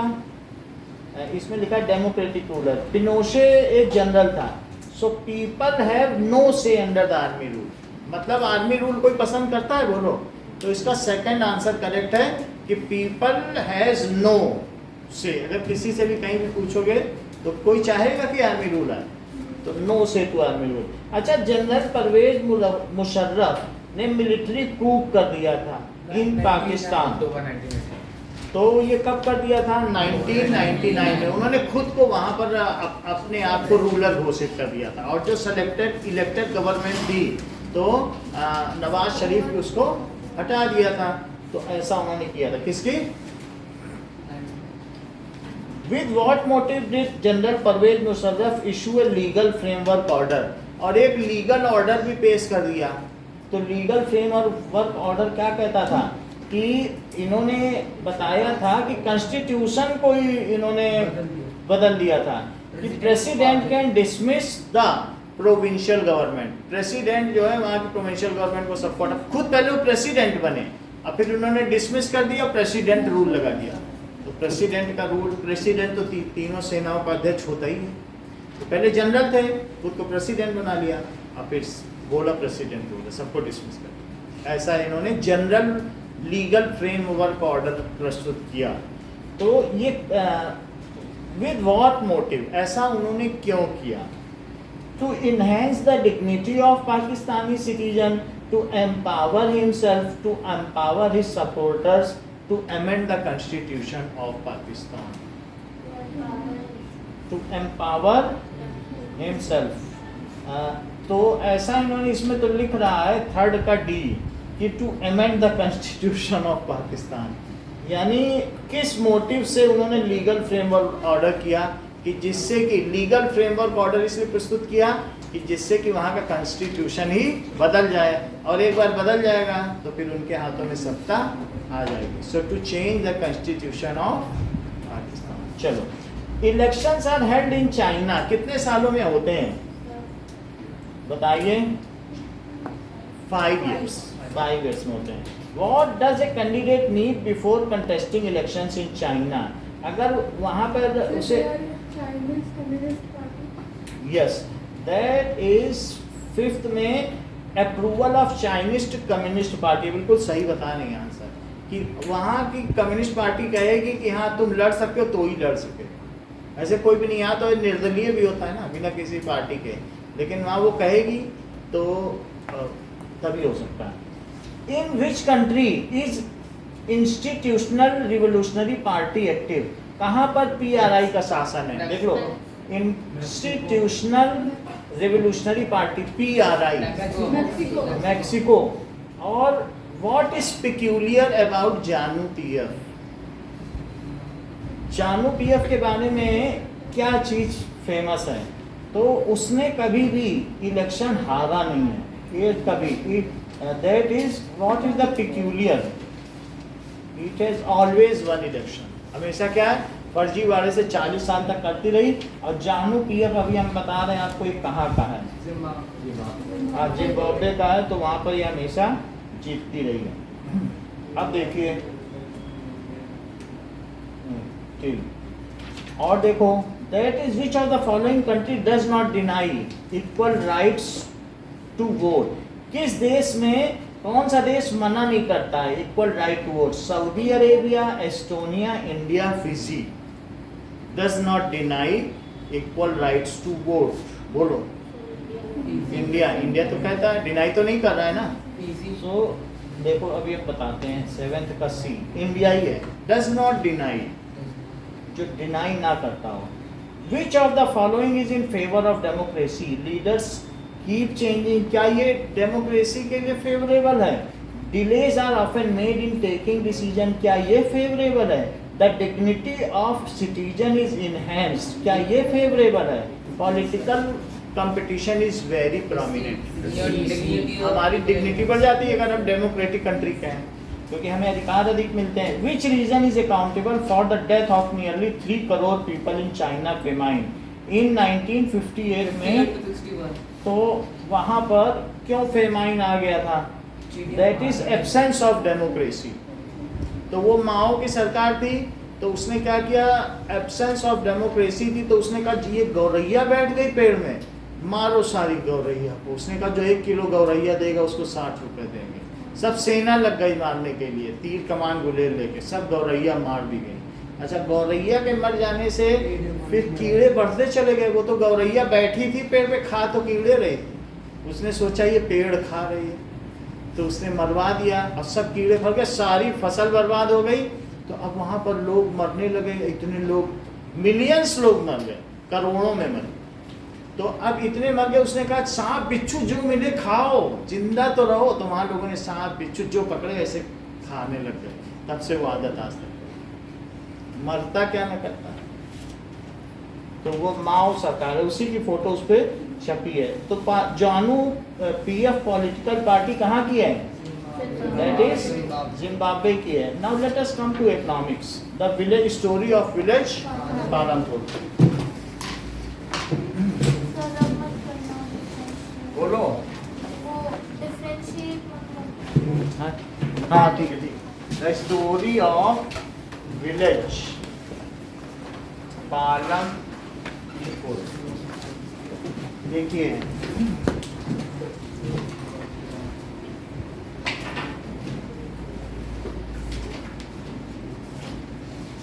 इसमें लिखा है डेमोक्रेटिक रूलर। पिनोशे एक जनरल था, सो पीपल हैव नो से अंडर द आर्मी रूल, मतलब आर्मी रूल कोई पसंद करता है? बोलो। तो इसका सेकंड आंसर करेक्ट है कि पीपल हैज नो से। अगर किसी से भी कहीं भी पूछोगे तो कोई चाहेगा कि आर्मी रूल है, तो नो से टू आर्मी रूल। अच्छा, जनरल परवेज मुशर्रफ ने मिलिट्री कूप कर दिया था इन पाकिस्तान, तो ये कब कर दिया था? 1999 में। उन्होंने खुद को वहाँ पर अपने आप को रूलर घोषित कर दिया था, और जो इलेक्टेड गवर्नमेंट थी तो नवाज शरीफ ने उसको हटा दिया था। तो ऐसा उन्होंने किया था। किसकी? With what motive did general Pervez Musharraf issue a legal framework order, और एक लीगल ऑर्डर भी पेश कर दिया। तो लीगल फ्रेमवर्क ऑर्डर क्या कहता था कि इन्होंने बताया था कि कॉन्स्टिट्यूशन को ही इन्होंने बदल दिया था कि president can dismiss the provincial government. President जो है वहाँ की प्रोविंशियल गवर्नमेंट को सपोर्ट, खुद पहले वो प्रेसिडेंट बने, अब फिर उन्होंने डिसमिस कर दिया, प्रेसिडेंट रूल लगा दिया। तो प्रेसिडेंट का रूल, प्रेसिडेंट तो तीनों सेनाओं का अध्यक्ष होता ही है। तो पहले जनरल थे, खुद को प्रेसिडेंट बना लिया, अब फिर बोला प्रेसिडेंट रूल है, सबको डिसमिस कर दिया। ऐसा इन्होंने जनरल लीगल फ्रेमवर्क ऑर्डर प्रस्तुत किया। तो ये विद व्हाट मोटिव, ऐसा उन्होंने क्यों किया? To enhance the dignity of Pakistani citizen, to empower himself, to empower his supporters, to amend the constitution of Pakistan. To empower himself, तो ऐसा इन्होंने इसमें तो लिख रहा है थर्ड का डी कि to amend the constitution of Pakistan, यानी किस मोटिव से उन्होंने लीगल फ्रेमवर्क ऑर्डर किया कि जिससे कि लीगल फ्रेमवर्क ऑर्डर इसलिए प्रस्तुत किया कि जिससे कि वहाँ का कॉन्स्टिट्यूशन ही बदल जाए, और एक बार बदल जाएगा तो फिर उनके हाथों में सत्ता आ जाएगी। So to change the constitution of Pakistan. चलो, elections are held in China, कितने सालों में होते हैं बताइए? 5 years, 5 years में होते हैं। What does a candidate need before contesting elections in China? अगर वहाँ पर उसे Chinese Communist Party. yes, that is 5th में approval of Chinese communist party. बिल्कुल सही बता नहीं आंसर कि वहाँ की कम्युनिस्ट पार्टी कहेगी कि हाँ तुम लड़ सकते हो तो ही लड़ सके, ऐसे कोई भी नहीं। यहाँ तो निर्दलीय भी होता है ना, बिना किसी पार्टी के, लेकिन वहाँ वो कहेगी तो तभी हो सकता है। In which country is institutional revolutionary party active, कहाँ पर PRI का शासन है? देख लो, institutional revolutionary party PRI, Mexico. और what is peculiar about ZANU PF? जानू PF के बारे में क्या चीज फेमस है? तो उसने कभी भी इलेक्शन हारा नहीं है, ये कभी। That is what is the peculiar, it has always one election. हमेशा क्या है, फर्जीवाड़े से 40 साल तक करती रही। और जानू PF अभी हम बता रहे हैं आपको ये कहाँ का है, जिम्बाब्वे का है, तो वहाँ पर ये हमेशा जीतती रही है। अब देखिए ठीक, और देखो, that is which of the following country does not deny equal rights to vote? किस देश में, कौन सा देश मना नहीं करता है equal right to vote? Saudi Arabia, Estonia, India, Fiji does not deny equal rights to vote. बोलो। इंडिया, इंडिया तो कहता है, डिनाई तो नहीं कर रहा है ना। सो देखो अभी हम बताते हैं 7th का C, इंडिया ही है, डज नॉट डिनाई, जो डिनाई ना करता हो। Which of the following is in favour of democracy? Leaders keep changing, क्या ये डेमोक्रेसी के लिए फेवरेबल है? Delays are often made in taking decision, क्या ये फेवरेबल है? The dignity of citizen is enhanced, क्या ये फेवरेबल है? Political competition is very prominent, हमारी डिग्निटी बढ़ जाती है अगर हम डेमोक्रेटिक कंट्री के हैं, क्योंकि हमें अधिकार अधिक मिलते हैं। Which region is accountable for the death of nearly 3 crore people in China famine इन 1958 में? तो वहाँ पर क्यों फेमाइन आ गया था? That is absence of democracy. तो वो माओ की सरकार थी, तो उसने क्या किया, एब्सेंस ऑफ डेमोक्रेसी थी, तो उसने कहा जी ये गौरैया बैठ गई पेड़ में, मारो सारी गौरैया को। उसने कहा जो 1 किलो गौरैया देगा उसको 60 रुपए देंगे। सब सेना लग गई मारने के लिए, तीर कमान गुलेल लेके, सब गौरैया मार दी गई। अच्छा, गौरैया के मर जाने से फिर कीड़े बढ़ते चले गए। वो तो गौरैया बैठी थी पेड़ पे, खा तो कीड़े रही थी, उसने सोचा ये पेड़ खा रही है, तो उसने मरवा दिया और सब कीड़े फल गए, सारी फसल बर्बाद हो गई। तो अब वहाँ पर लोग मरने लगे, इतने लोग, मिलियंस लोग मर गए, करोड़ों में मर। तो अब इतने मर गए, उसने कहा सांप बिच्छू जो मिले खाओ, जिंदा तो रहो। तो वहाँ लोगों ने सांप बिच्छू जो पकड़े ऐसे खाने लग गए। तब से वो आदत आज तक, मरता क्या न करता। तो वो माओ सरकार है, उसी की फोटो उस पर छपी है। तो जानू पीएफ पॉलिटिकल पार्टी कहाँ की है? That is जिम्बाब्वे की है। Now let us come to economics. The village story of village Palampur. बोलो। वो differentiate मतलब हाँ ठीक है, ठीक। The story of village Palampur. देखिए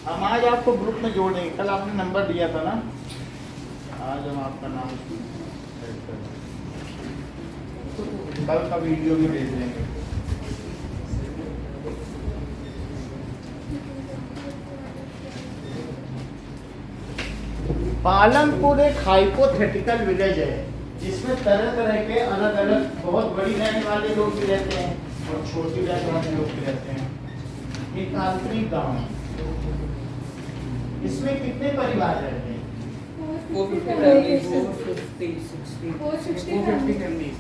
हम आज आपको ग्रुप में जोड़ देंगे। कल आपने नंबर दिया था ना, आज हम आपका नाम कल का वीडियो भी भेज देंगे। पालमपुर एक हाइपोथेटिकल विलेज है जिसमें तरह तरह के अलग अलग बहुत बड़ी रैंक वाले लोग भी रहते हैं और छोटी रैंक वाले लोग भी रहते हैं। एक काल्पनिक गाँव है। इसमें कितने परिवार रहते हैं? 450 families, 450 families।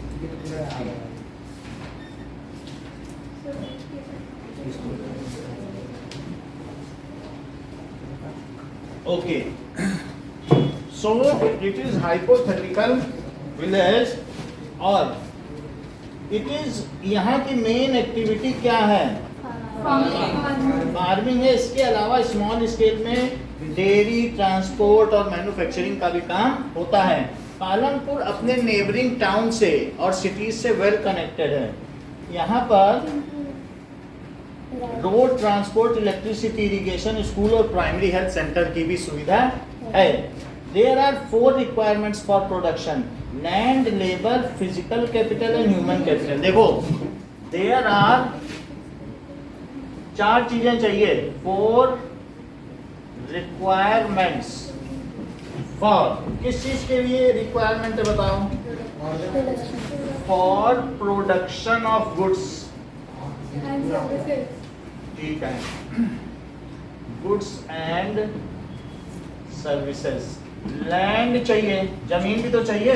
Okay. So it is hypothetical village और it is यहाँ की मेन एक्टिविटी क्या है? फार्मिंग है। इसके अलावा स्मॉल स्केल में डेयरी, ट्रांसपोर्ट और मैन्युफैक्चरिंग का भी काम होता है। पालमपुर अपने नेबरिंग टाउन से और सिटीज से वेल कनेक्टेड है। यहाँ पर road, transport, electricity, irrigation, school और प्राइमरी हेल्थ सेंटर की भी सुविधा है। There are 4 requirements for production: land, labour, physical capital and human capital. देखो, देयर आर 4 चीजें चाहिए। 4 रिक्वायरमेंट्स फॉर, किस चीज के लिए रिक्वायरमेंट है बताओ? For production of goods. ठीक है, गुड्स एंड सर्विसेज। लैंड चाहिए, जमीन भी तो चाहिए,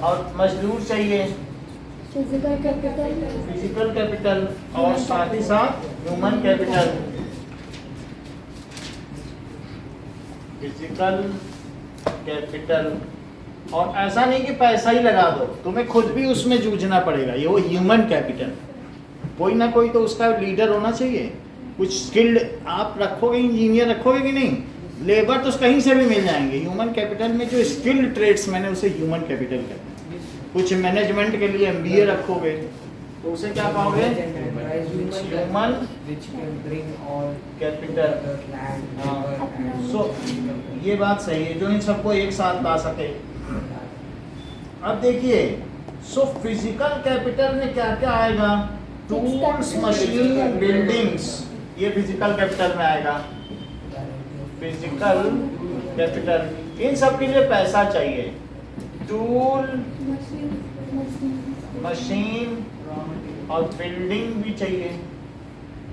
और मजदूर चाहिए, फिजिकल कैपिटल, और साथ ही साथ ह्यूमन कैपिटल। फिजिकल कैपिटल, और ऐसा नहीं कि पैसा ही लगा दो, तुम्हें खुद भी उसमें जूझना पड़ेगा। ये वो ह्यूमन कैपिटल, कोई ना कोई तो उसका लीडर होना चाहिए। कुछ स्किल्ड आप रखोगे, इंजीनियर रखोगे कि नहीं, लेबर तो कहीं से भी मिल जाएंगे। ह्यूमन कैपिटल में जो स्किल्ड ट्रेड्स, मैंने उसे ह्यूमन कैपिटल कहते हैं। कुछ मैनेजमेंट के लिए एमबीए रखोगे तो उसे क्या पाओगे? Human capital. सो ये बात सही है, जो इन सबको एक साथ ला सके। अब देखिए, सो फिजिकल कैपिटल में क्या क्या आएगा? टूल्स, मशीन, बिल्डिंग्स, ये फिजिकल कैपिटल में आएगा। फिजिकल कैपिटल, इन सब के लिए पैसा चाहिए। टूल, मशीन और बिल्डिंग भी चाहिए,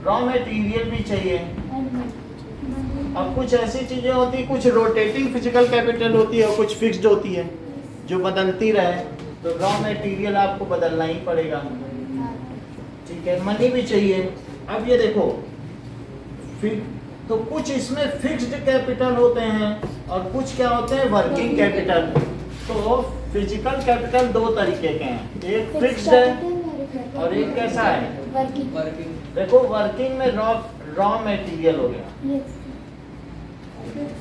रॉ मटेरियल भी चाहिए, अब कुछ ऐसी चीजें होती है, कुछ रोटेटिंग फिजिकल कैपिटल होती है और कुछ फिक्स्ड होती है जो बदलती रहे, तो रॉ मटेरियल आपको बदलना ही पड़ेगा, ठीक है। मनी भी चाहिए। अब ये देखो तो कुछ इसमें फिक्स्ड कैपिटल होते हैं और कुछ क्या होते हैं, वर्किंग कैपिटल। तो फिजिकल कैपिटल दो तरीके के हैं, एक फिक्स्ड है और एक कैसा है, वर्किंग। देखो वर्किंग में रॉ मटेरियल हो गया,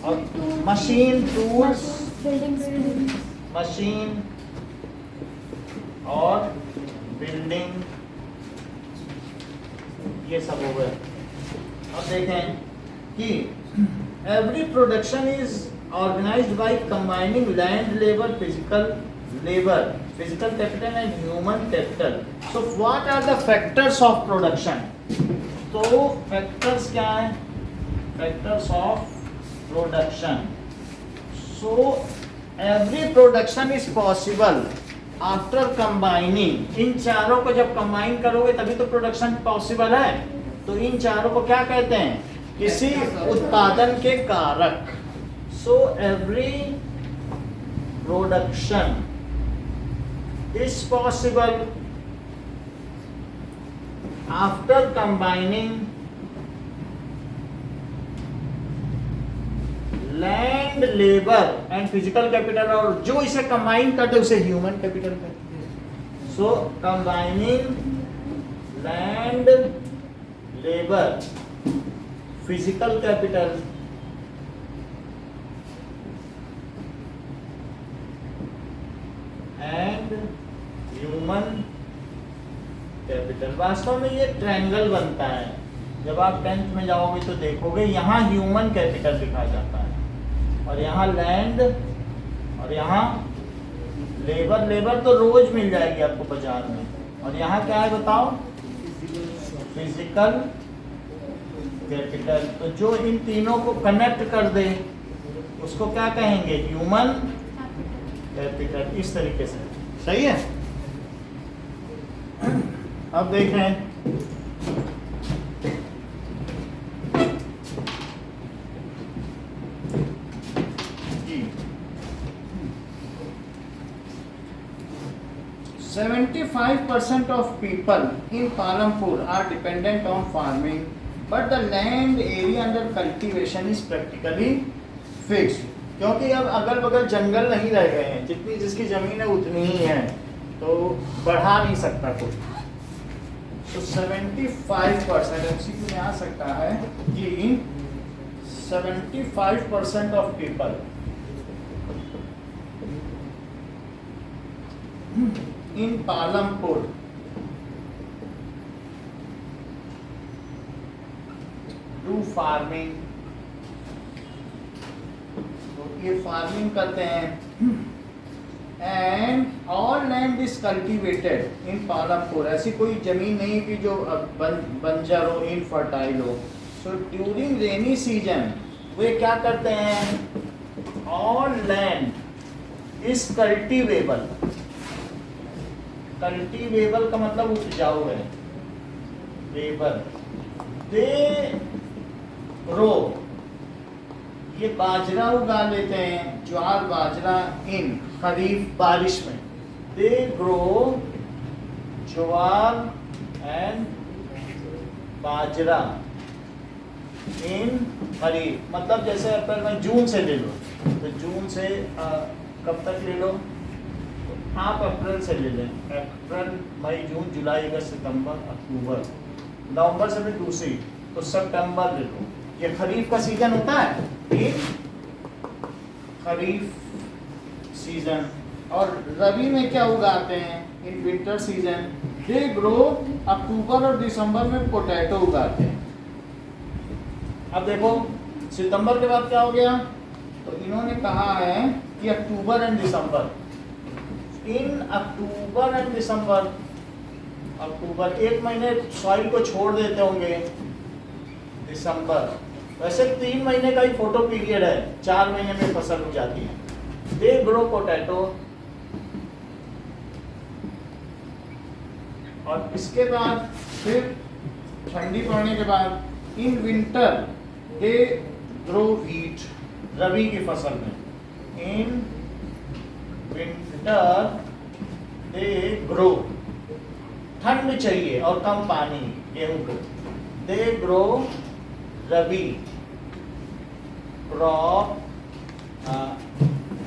और मशीन, टूल्स, मशीन और बिल्डिंग, ये सब हो गए। अब देखें कि every production is organized by combining land labour, physical capital and human capital. So what are the factors of production? तो फैक्टर्स क्या है, factors of production. So every production is possible after combining, इन चारों को जब कंबाइन करोगे तभी तो प्रोडक्शन पॉसिबल है। तो इन चारों को क्या कहते हैं, किसी उत्पादन के कारक। सो every production is possible after combining land, labour and physical capital, और जो इसे कंबाइन करते उसे ह्यूमन कैपिटल कहते हैं। So combining land, labour, physical capital and human capital. वास्तव में ये ट्रायंगल बनता है, जब आप 10th में जाओगे तो देखोगे यहाँ ह्यूमन कैपिटल लिखा जाता है और यहाँ लैंड और यहाँ लेबर। लेबर तो रोज मिल जाएगी आपको बाजार में, और यहाँ क्या है बताओ, फिजिकल कैपिटल। तो जो इन तीनों को कनेक्ट कर दे उसको क्या कहेंगे, ह्यूमन कैपिटल। इस तरीके से सही है। अब देखें जी, 75% of people in Palampur are dependent on farming, but the land area under cultivation is practically fixed. क्योंकि अब अगल बगल जंगल नहीं रह गए हैं, जितनी जिसकी जमीन है उतनी ही है, तो बढ़ा नहीं सकता कोई। तो 75% MCQ में आ सकता है कि 75% of people in Palampur do farming, तो ये फार्मिंग करते हैं। And all land is cultivated in Palampur, ऐसी कोई जमीन नहीं कि जो बंजर हो, इनफर्टाइल हो। सो ड्यूरिंग रेनी सीजन वे क्या करते हैं, all land is cultivable. Cultivable का मतलब उपजाऊ है, वेबल। दे ग्रो, ये बाजरा उगा लेते हैं, ज्वार बाजरा इन खरीफ बारिश में। दे ग्रो ज्वार एंड बाजरा इन खरीफ, मतलब जैसे अप्रैल में, जून से ले लो तो जून से कब तक ले लो, तो आप अप्रैल से ले लें, अप्रैल मई जून जुलाई अगस्त सितंबर अक्टूबर, नवंबर से भी दूसरी, तो सितंबर ले लो। ये खरीफ का सीजन होता है, ये खरीफ सीजन। और रबी में क्या उगाते हैं, in winter season they grow, अक्टूबर और दिसंबर में पोटैटो उगाते हैं। अब देखो सितंबर के बाद क्या हो गया, तो इन्होंने कहा है कि October and December, in October and दिसंबर, अक्टूबर एक महीने सॉइल को छोड़ देते होंगे, दिसंबर, वैसे 3 महीने का ही फोटो पीरियड है, 4 महीने में फसल हो जाती है। दे ग्रो पोटैटो, और इसके बाद फिर ठंडी पड़ने के बाद in winter they grow wheat, rabi की फसल में, इन विंटर दे ग्रो, ठंड चाहिए और कम पानी गेहूं को, they grow rabi crop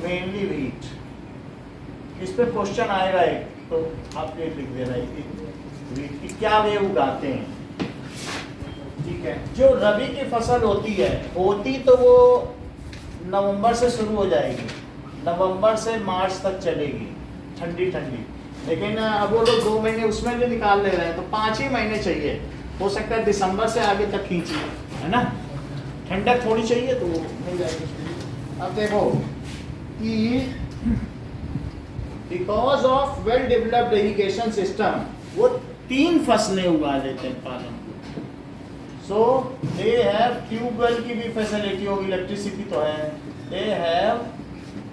mainly wheat. इस पे क्वेश्चन आएगा एक, तो आप ये लिख देना व्हीट की क्या वे उगाते हैं, ठीक है। जो रबी की फसल होती तो वो नवंबर से शुरू हो जाएगी, नवंबर से मार्च तक चलेगी, ठंडी ठंडी, लेकिन अब वो लोग 2 महीने उसमें भी निकाल ले रहे हैं, तो 5 ही महीने चाहिए, हो सकता है दिसंबर से आगे तक खींची, है ना, ठंडक थोड़ी चाहिए तो वो मिल जाएगी। अब देखो कि because of well developed irrigation system वो 3 फसलें उगा लेते हैं पालनपुर। सो दे हैव ट्यूबवेल की भी फैसिलिटी होगी, इलेक्ट्रिसिटी तो है, they have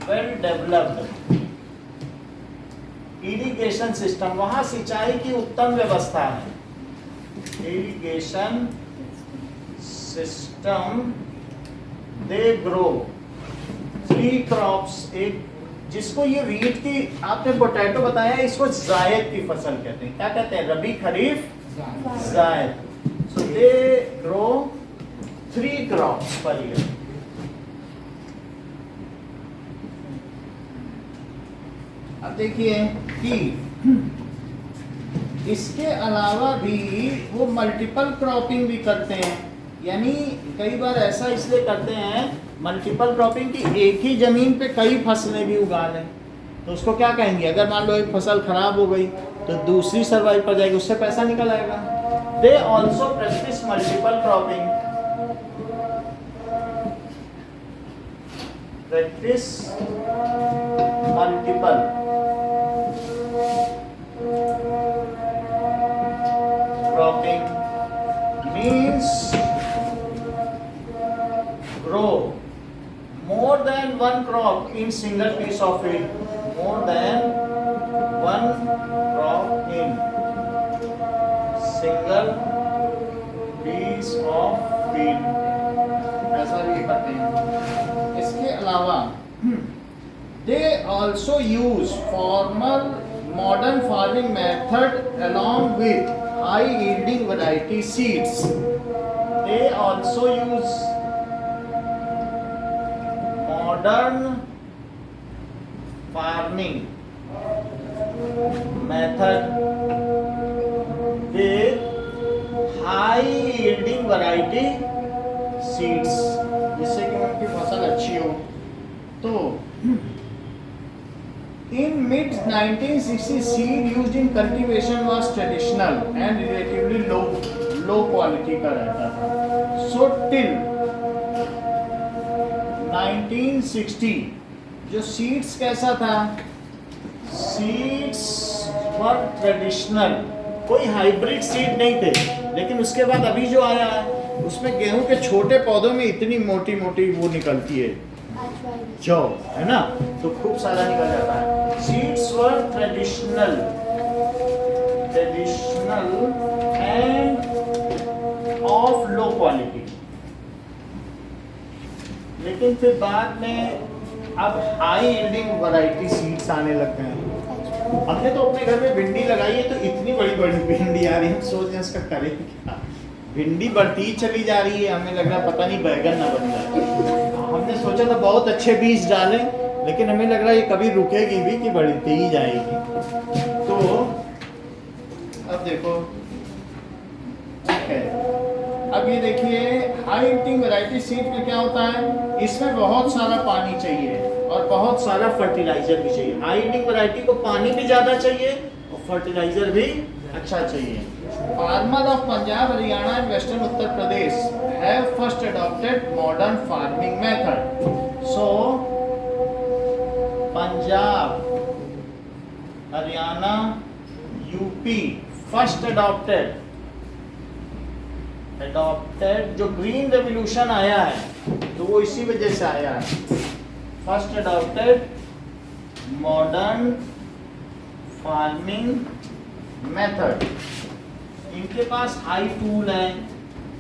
well developed irrigation system, वहां सिंचाई की उत्तम व्यवस्था है, इरिगेशन सिस्टम, दे ग्रो 3 क्रॉप्स, एक जिसको ये व्हीट की आपने पोटैटो बताया, इसको जायद की फसल कहते हैं, क्या कहते हैं, rabi kharif zaid. So they grow 3 crops per year. अब देखिए कि इसके अलावा भी वो मल्टीपल क्रॉपिंग भी करते हैं, यानी कई बार ऐसा इसलिए करते हैं मल्टीपल क्रॉपिंग की एक ही जमीन पे कई फसलें भी उगा लें, तो उसको क्या कहेंगे, अगर मान लो एक फसल खराब हो गई तो दूसरी सर्वाइव पर जाएगी, उससे पैसा निकल आएगा। They also practice multiple cropping, practice multiple cropping means grow more than one crop in single piece of field, more than one crop in single piece of field, ऐसा भी करते हैं। इसके अलावा they also use formal modern farming method along with high yielding variety seeds. They also use modern farming method with high yielding variety seeds, जिससे कि उनकी फसल अच्छी हो। तो in mid 1960s, seed used in cultivation was traditional and relatively low quality का रहता था। So till 1960 जो seeds कैसा था, seeds were traditional, कोई हाइब्रिड सीड नहीं थे, लेकिन उसके बाद अभी जो आया है उसमें गेहूं के छोटे पौधों में इतनी मोटी मोटी वो निकलती है जौ, है ना, तो खूब सारा निकल जाता है। Seeds were traditional end of low quality, लेकिन फिर बाद में अब हाई यील्डिंग वैरायटी सीड्स आने लग गए हैं। हमने तो अपने घर में भिंडी लगाई है, तो इतनी बड़ी बड़ी भिंडी आ रही है, हम सोच रहे हैं इसका करें क्या, भिंडी बढ़ती चली जा रही है, हमें लग रहा है पता नहीं बैगन ना बन जाए। हमने सोचा था बहुत अच्छे बीज डालें, लेकिन हमें लग रहा है ये कभी रुकेगी भी कि बढ़ती ही जाएगी। तो अब देखो, ठीक है, अब ये देखिए हाई यील्डिंग वैरायटी सीड में क्या होता है, इसमें बहुत सारा पानी चाहिए और बहुत सारा फर्टिलाइजर भी चाहिए। हाई यील्डिंग वैरायटी को पानी भी ज़्यादा चाहिए और फर्टिलाइजर भी अच्छा चाहिए। Farmer of Punjab, Haryana and Western Uttar Pradesh have first adopted modern farming method. So, Punjab, Haryana, UP first adopted जो ग्रीन रेवोल्यूशन आया है तो वो इसी वजह से आया है। First adopted modern farming method, इनके पास हाई टूल है,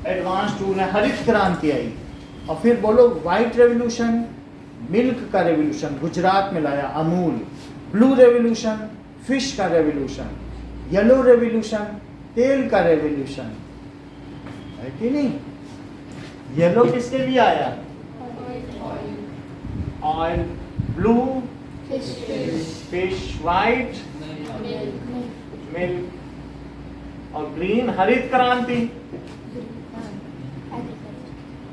एडवांस टूल है, हरित क्रांति आई, और फिर बोलो व्हाइट रेवोल्यूशन, मिल्क का रेवोल्यूशन गुजरात में लाया अमूल। ब्लू रेवोल्यूशन, फिश का रेवोल्यूशन। येलो रेवोल्यूशन, तेल का रेवोल्यूशन, है कि नहीं? येलो किसके लिए आया? Oil. Blue fish, white milk, और ग्रीन हरित क्रांति।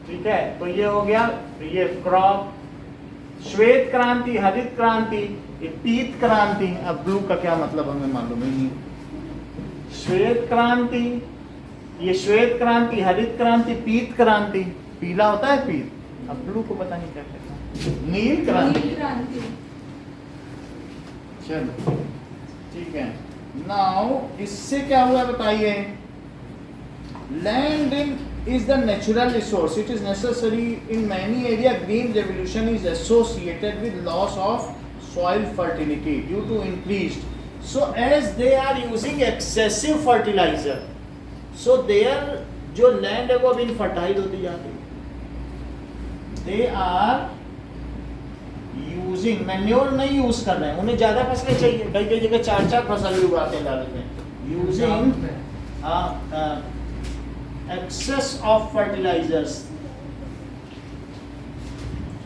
ठीक है, तो ये हो गया ये क्रॉप। श्वेत क्रांति, हरित क्रांति, ये पीत क्रांति। अब ब्लू का क्या मतलब हमें मालूम ही नहीं। श्वेत क्रांति, ये श्वेत क्रांति, हरित क्रांति, पीत क्रांति। पीला होता है पीत, अब ब्लू को पता नहीं क्या कहते हैं। नील क्रांति। चलो ठीक है। नाउ इससे क्या हुआ बताइए? Land in is the natural resource. It is necessary in many area. Green revolution is associated with loss of soil fertility due to increased. So as they are using excessive fertilizer, so their जो land है वो अब infertile होती जाती है। They are using manure नहीं use कर रहे हैं, उन्हें ज़्यादा फसलें चाहिए, कई कई जगह 4-4 फसल भी उगाते हैं लालच में। Using excess of fertilizers,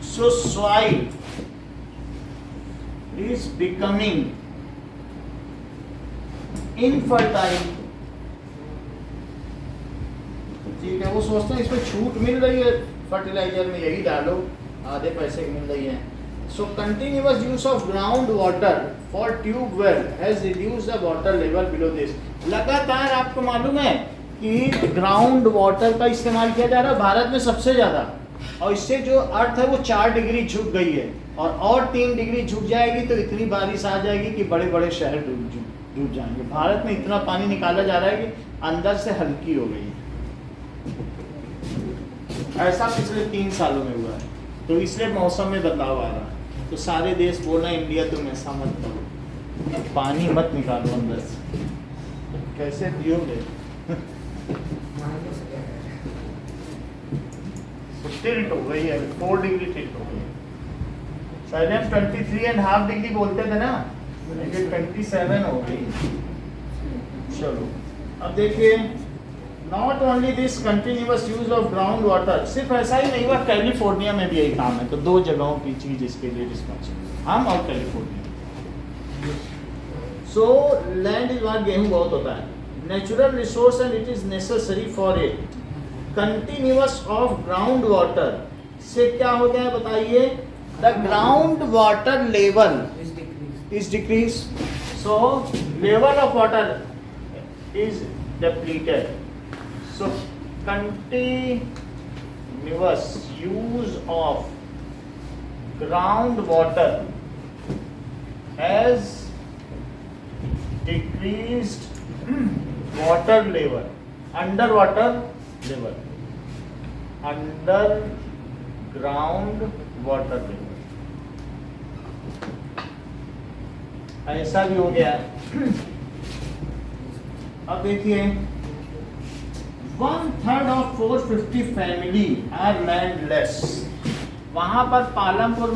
so soil is becoming infertile। ठीक है, वो सोचते हैं इसमें छूट मिल रही है फर्टिलाइजर में, यही डालो, आधे पैसे की मिल रही है। So continuous use of groundwater for tube well has reduced the water level below this। लगातार आपको मालूम है कि ग्राउंड वाटर का इस्तेमाल किया जा रहा है भारत में सबसे ज़्यादा, और इससे जो अर्थ है वो 4 डिग्री झुक गई है, और 3 डिग्री झुक जाएगी तो इतनी बारिश आ जाएगी कि बड़े बड़े शहर डूब जाएंगे। भारत में इतना पानी निकाला जा रहा है कि अंदर से हल्की हो गई है। ऐसा पिछले 3 सालों में हुआ है, तो इसलिए मौसम में बदलाव आ रहा है। तो सारे देश बोलना इंडिया तुम ऐसा मत करो, पानी मत निकालो अंदर से, कैसे पियोगे? टिल्ट हो गई है, 4 डिग्री टिल्ट हो गई। पहले हम 23.5 डिग्री बोलते थे ना, ये 27 हो गई। चलो अब देखिए, not only this continuous use of ground water, सिर्फ ऐसा ही नहीं हुआ, कैलिफोर्निया में भी यही काम है। तो 2 जगहों की चीज इसके लिए रिस्पॉन्सिबल, हम और कैलिफोर्निया। सो लैंड इज वहाँ गेहूं बहुत होता है, natural resource and it is necessary for it। continuous of ground water से क्या हो गया बताइए? the ground water level is decreased, so level of water is depleted। so continuous use of ground water has decreased water level, underwater level, underground water level। ऐसा भी हो गया है। अब देखिए, 1/3 of 450 family are landless। वहां पर Palampur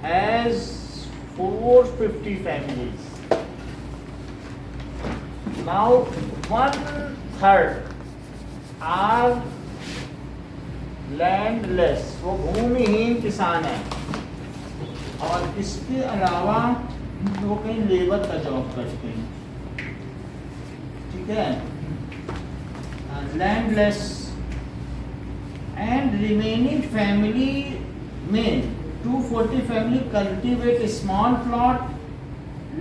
has 450 families। Now 1/3 are landless, वो भूमिहीन किसान है, और इसके अलावा वो कहीं लेबर का जॉब करते हैं। ठीक है, लैंडलेस एंड रिमेनिंग फैमिली में 240 family cultivate a small plot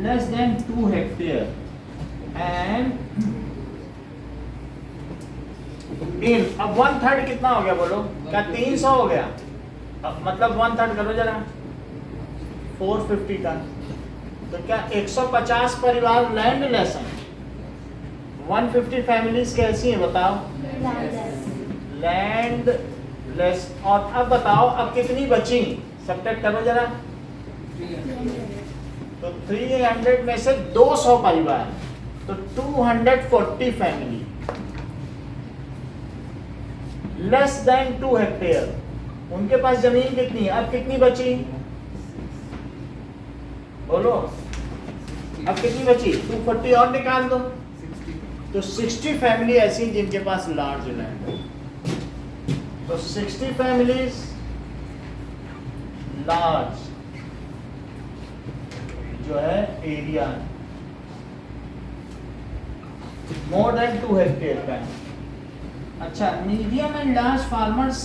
less than 2 hectare and in, अब 1/3 कितना हो गया बोलो? क्या 300 हो गया? अब मतलब 1/3 करो जरा 450 का, तो क्या 150 परिवार लैंडलेस हैं? 150 फैमिलीज कैसी हैं बताओ? लैंडलेस। और अब बताओ अब कितनी बची? सब्ट्रैक्ट करो जरा। तो 300 में से 200 परिवार तो 240 फैमिली लेस देन 2 हेक्टेयर, उनके पास जमीन कितनी है? अब कितनी बची? बोलो, अब कितनी बची? 240 और निकाल दो, तो 60 फैमिली ऐसी जिनके पास लार्ज लैंड है। तो 60 फैमिलीज लार्ज जो है एरिया मोर देन 2 हेक्टेयर का है। अच्छा, medium and large farmers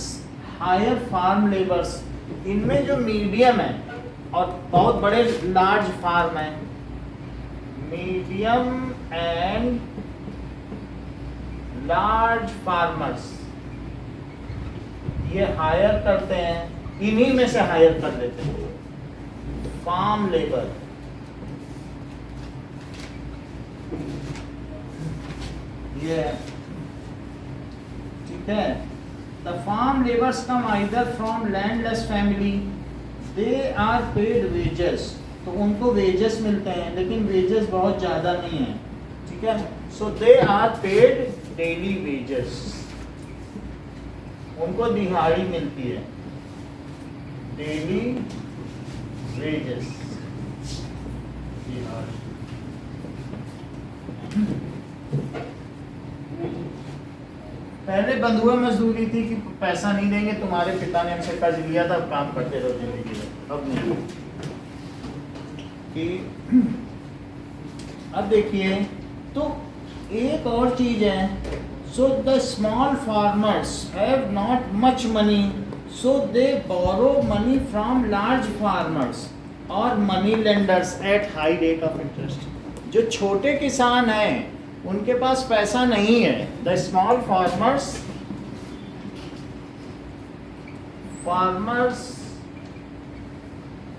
hire farm labours, इनमें जो मीडियम है और बहुत बड़े लार्ज फार्म है, मीडियम एंड लार्ज फार्मर्स ये हायर करते हैं, इन्हीं में से हायर कर लेते हैं फार्म लेबर। ये ठीक है, the farm labours come either from landless family, they are paid wages, तो उनको वेजेस मिलते हैं, लेकिन वेजेस बहुत ज़्यादा नहीं है, ठीक है। So they are paid daily wages, उनको दिहाड़ी मिलती है, डेली वेजेस, दिहाड़ी। पहले बंधुआ मजदूरी थी कि पैसा नहीं देंगे, तुम्हारे पिता ने हमसे कर्ज लिया था, अब काम करते रहो जिंदगी में। अब नहीं कि अब देखिए, तो एक और चीज है, so the small farmers have not much money, so they borrow money from large farmers और money lenders at high rate of interest. जो छोटे किसान हैं उनके पास पैसा नहीं है, द स्मॉल फार्मर्स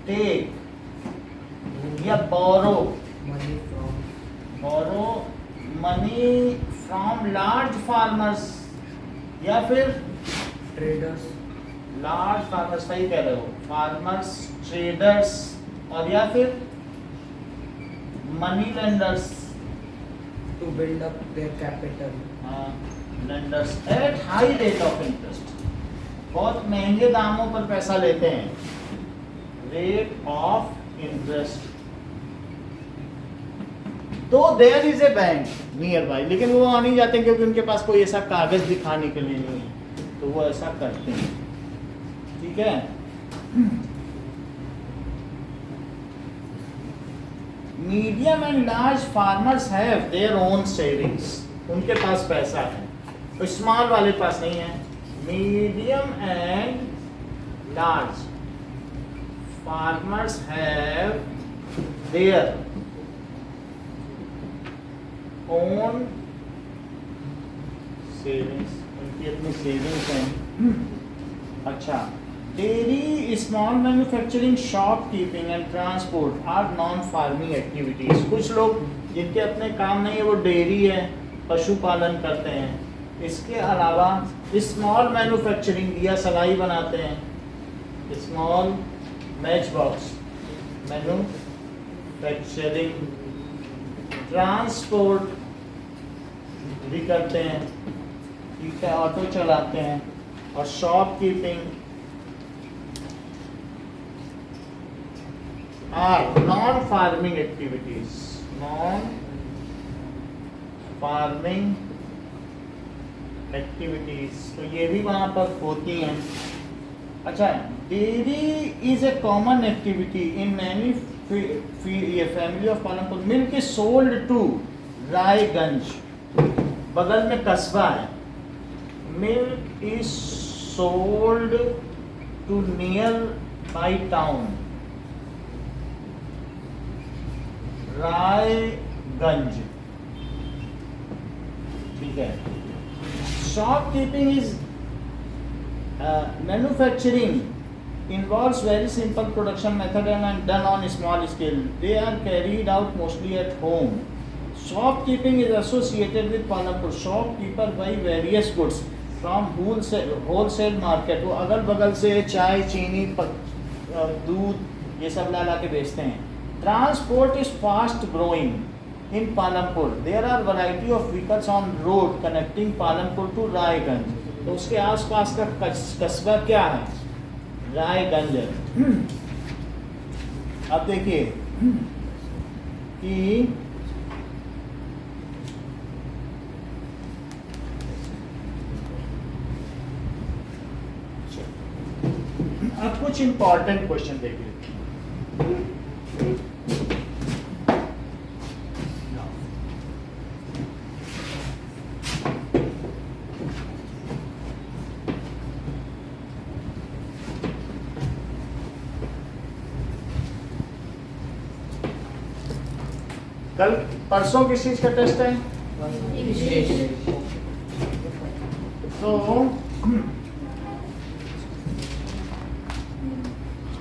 टेक या borrow money from large farmers, या फिर ट्रेडर्स, लार्ज फार्मर्स, सही कह रहे हो, फार्मर्स, ट्रेडर्स, और या फिर money lenders to build up their capital. Lenders at high rate of interest, बहुत महंगे दामों पर पैसा लेते हैं, रेट ऑफ इंटरेस्ट। तो there is a bank nearby, लेकिन वो आ नहीं जाते क्योंकि उनके पास कोई ऐसा कागज दिखाने के लिए नहीं है, तो वो ऐसा करते हैं, ठीक है। Medium and large farmers have their own savings, उनके पास पैसा है, तो स्मॉल वाले पास नहीं है। Medium and large farmers have their own savings, उनकी अपनी सेविंग्स हैं। अच्छा, dairy, small manufacturing, shop keeping and transport are non farming activities. कुछ लोग जिनके अपने काम नहीं है वो डेयरी है, पशुपालन करते हैं। इसके अलावा स्मॉल मैन्युफैक्चरिंग, दिया सलाई बनाते हैं, small match box manufacturing, transport भी करते हैं, ठीक है, ऑटो चलाते हैं, और shop keeping are non-farming activities, non-farming activities, तो ये भी वहाँ पर होती हैं। अच्छा, dairy is a common activity in many family of Palanpur. Milk is sold to Raiganj, बगल में कस्बा है, milk is sold to nearby town Raiganj, ठीक है। Shop keeping is manufacturing involves very simple production method and done on a small scale. They are carried out mostly at home. Shopkeeping is associated with Palampur. Shopkeeper buy various goods from wholesale market. वो अगल बगल से चाय, चीनी, दूध ये सब ला के बेचते हैं। Transport is fast growing. in Palampur. There are variety of vehicles on road connecting Palampur to Raiganj. तो उसके आसपास का कस्बा क्या है? रायगंज. अब देखिए कि अब कुछ इंपॉर्टेंट क्वेश्चन देखिए. कल परसों किस चीज का टेस्ट है? तो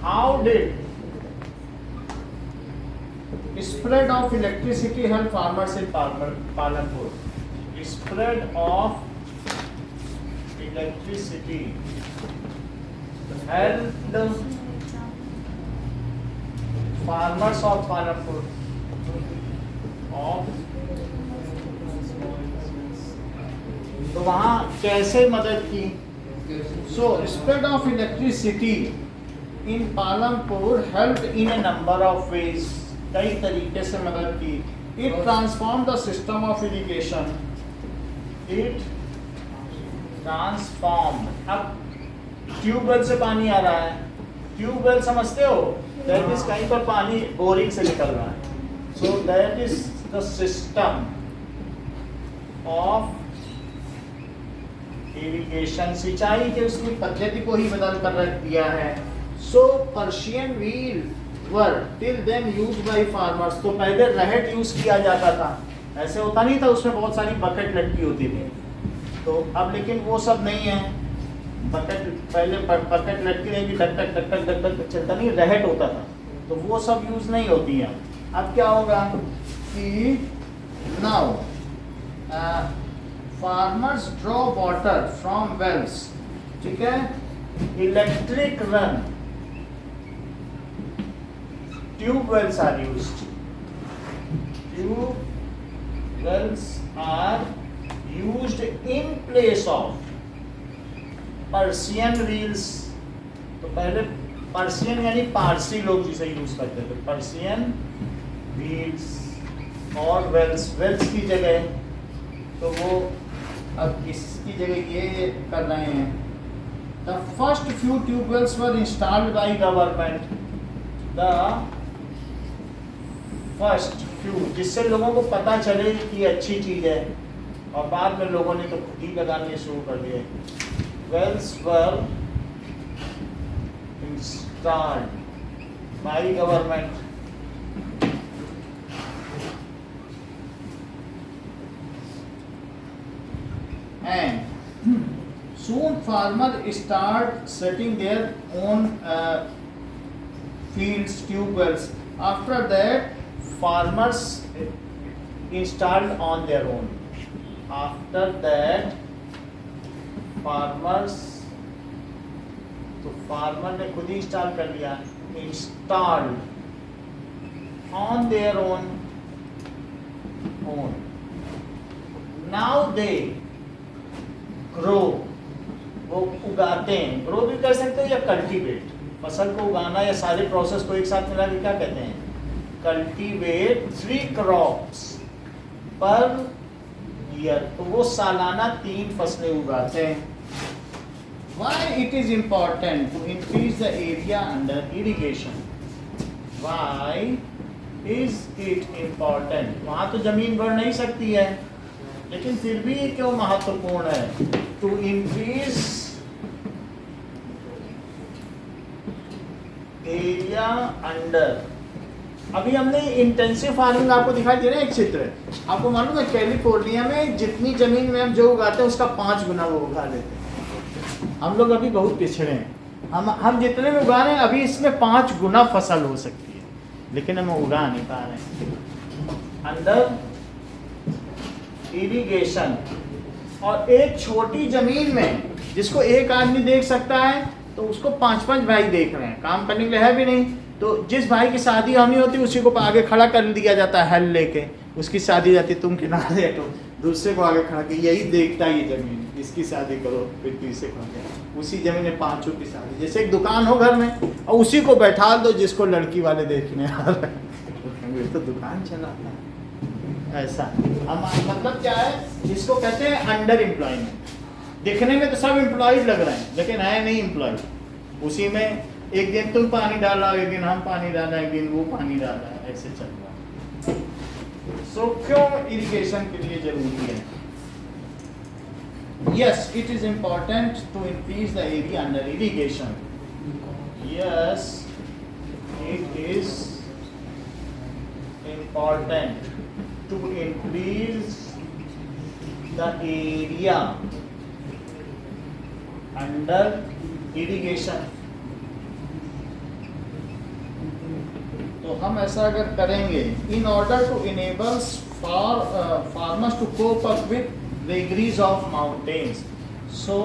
how did spread of electricity help farmers in Palampur? Spread of electricity helped farmers of Palampur तो वहाँ कैसे मदद की? So spread of electricity in Palampur helped in a number of ways. कई तरीके से मदद की. It transformed the system of irrigation. It transformed. अब ट्यूबवेल से पानी आ रहा है. ट्यूबवेल समझते हो? That is कहीं पर पानी बोरिंग से निकल रहा है. So that is the system of irrigation. सिंचाई के उसकी पद्धति को ही बदल कर रख दिया है. So Persian wheel were till then used by farmers. तो पहले रहट यूज किया जाता था. ऐसे होता नहीं था, उसमें बहुत सारी बकेट लटकी होती थी. तो अब लेकिन वो सब नहीं है. बकेट पहले बकेट लटकी रहेगी, duck duck duck duck duck duck चलता नहीं, रहट होता था. तो वो सब यूज नहीं होती है. अब क्या होगा कि now farmers draw water from wells. ठीक है. Electric run tube wells are used. Tube wells are used in place of Persian wheels. तो पहले पर्शियन यानी पारसी लोग जिसे यूज करते थे. पर्शियन व्हील्स और वेल्स. वेल्स की जगह तो वो अब इसकी जगह ये कर रहे हैं. The first few tube wells were installed by government. The first few, जिससे लोगों को पता चले कि अच्छी चीज़ है, और बाद में लोगों ने तो खुद ही लगाने शुरू कर दिए. Wells were installed by government. And soon farmer start setting their own fields tube wells. After that farmers installed on their own. After that farmers, तो farmer ने खुद ही इंस्टॉल कर लिया. Installed on their own. Now they grow. वो उगाते हैं. ग्रो भी कर सकते हो या कल्टीवेट. फसल को उगाना या सारे प्रोसेस को एक साथ मिला के क्या कहते हैं? Cultivate 3 crops per year. तो वो सालाना 3 फसलें उगाते हैं. Why it is important to increase the area under irrigation? Why is it important? वहाँ तो जमीन बढ़ नहीं सकती है, लेकिन फिर भी क्यों महत्वपूर्ण है? To increase area under. अभी हमने इंटेंसिव फार्मिंग आपको दिखाई दे रहा है. एक चित्र आपको मालूम है कैलिफोर्निया में जितनी जमीन में हम जो उगाते हैं उसका 5 गुना वो उगा लेते हैं. हम लोग अभी बहुत पिछड़े हैं. हम जितने में उगा रहे हैं अभी इसमें 5 गुना फसल हो सकती है, लेकिन हम उगा नहीं पा रहे हैं. Under irrigation. और एक छोटी जमीन में जिसको एक आदमी देख सकता है तो उसको 5-5 भाई देख रहे हैं. काम करने के लिए है भी नहीं, तो जिस भाई की शादी होनी होती है उसी को आगे खड़ा कर दिया जाता है हल लेके. उसकी शादी जाती, तुम किनारे हटो, दूसरे को आगे खड़ा के यही देखता ये जमीन, इसकी शादी करो, फिर तीसरे को आगे, उसी जमीन में पांचों की शादी। जैसे एक दुकान हो घर में और उसी को बैठा दो जिसको लड़की वाले देखने आ रहे हैं, तो दुकान चलाता है ऐसा। मतलब क्या है, जिसको कहते हैं अंडर एम्प्लॉयमेंट। दिखने में तो सब एम्प्लॉयज लग रहे हैं लेकिन है नहीं एम्प्लॉय। उसी में एक दिन तुम पानी डाल रहा हो, एक दिन हम पानी डाल रहे हैं, एक दिन वो पानी डाल रहा है, ऐसे चल रहा है। सो क्यों इरिगेशन के लिए जरूरी है? Yes, it is important to increase the area under irrigation. Yes, it is important to increase the area under irrigation. तो हम ऐसा अगर करेंगे, in order to enable farmers to cope up with vagaries of mountains, so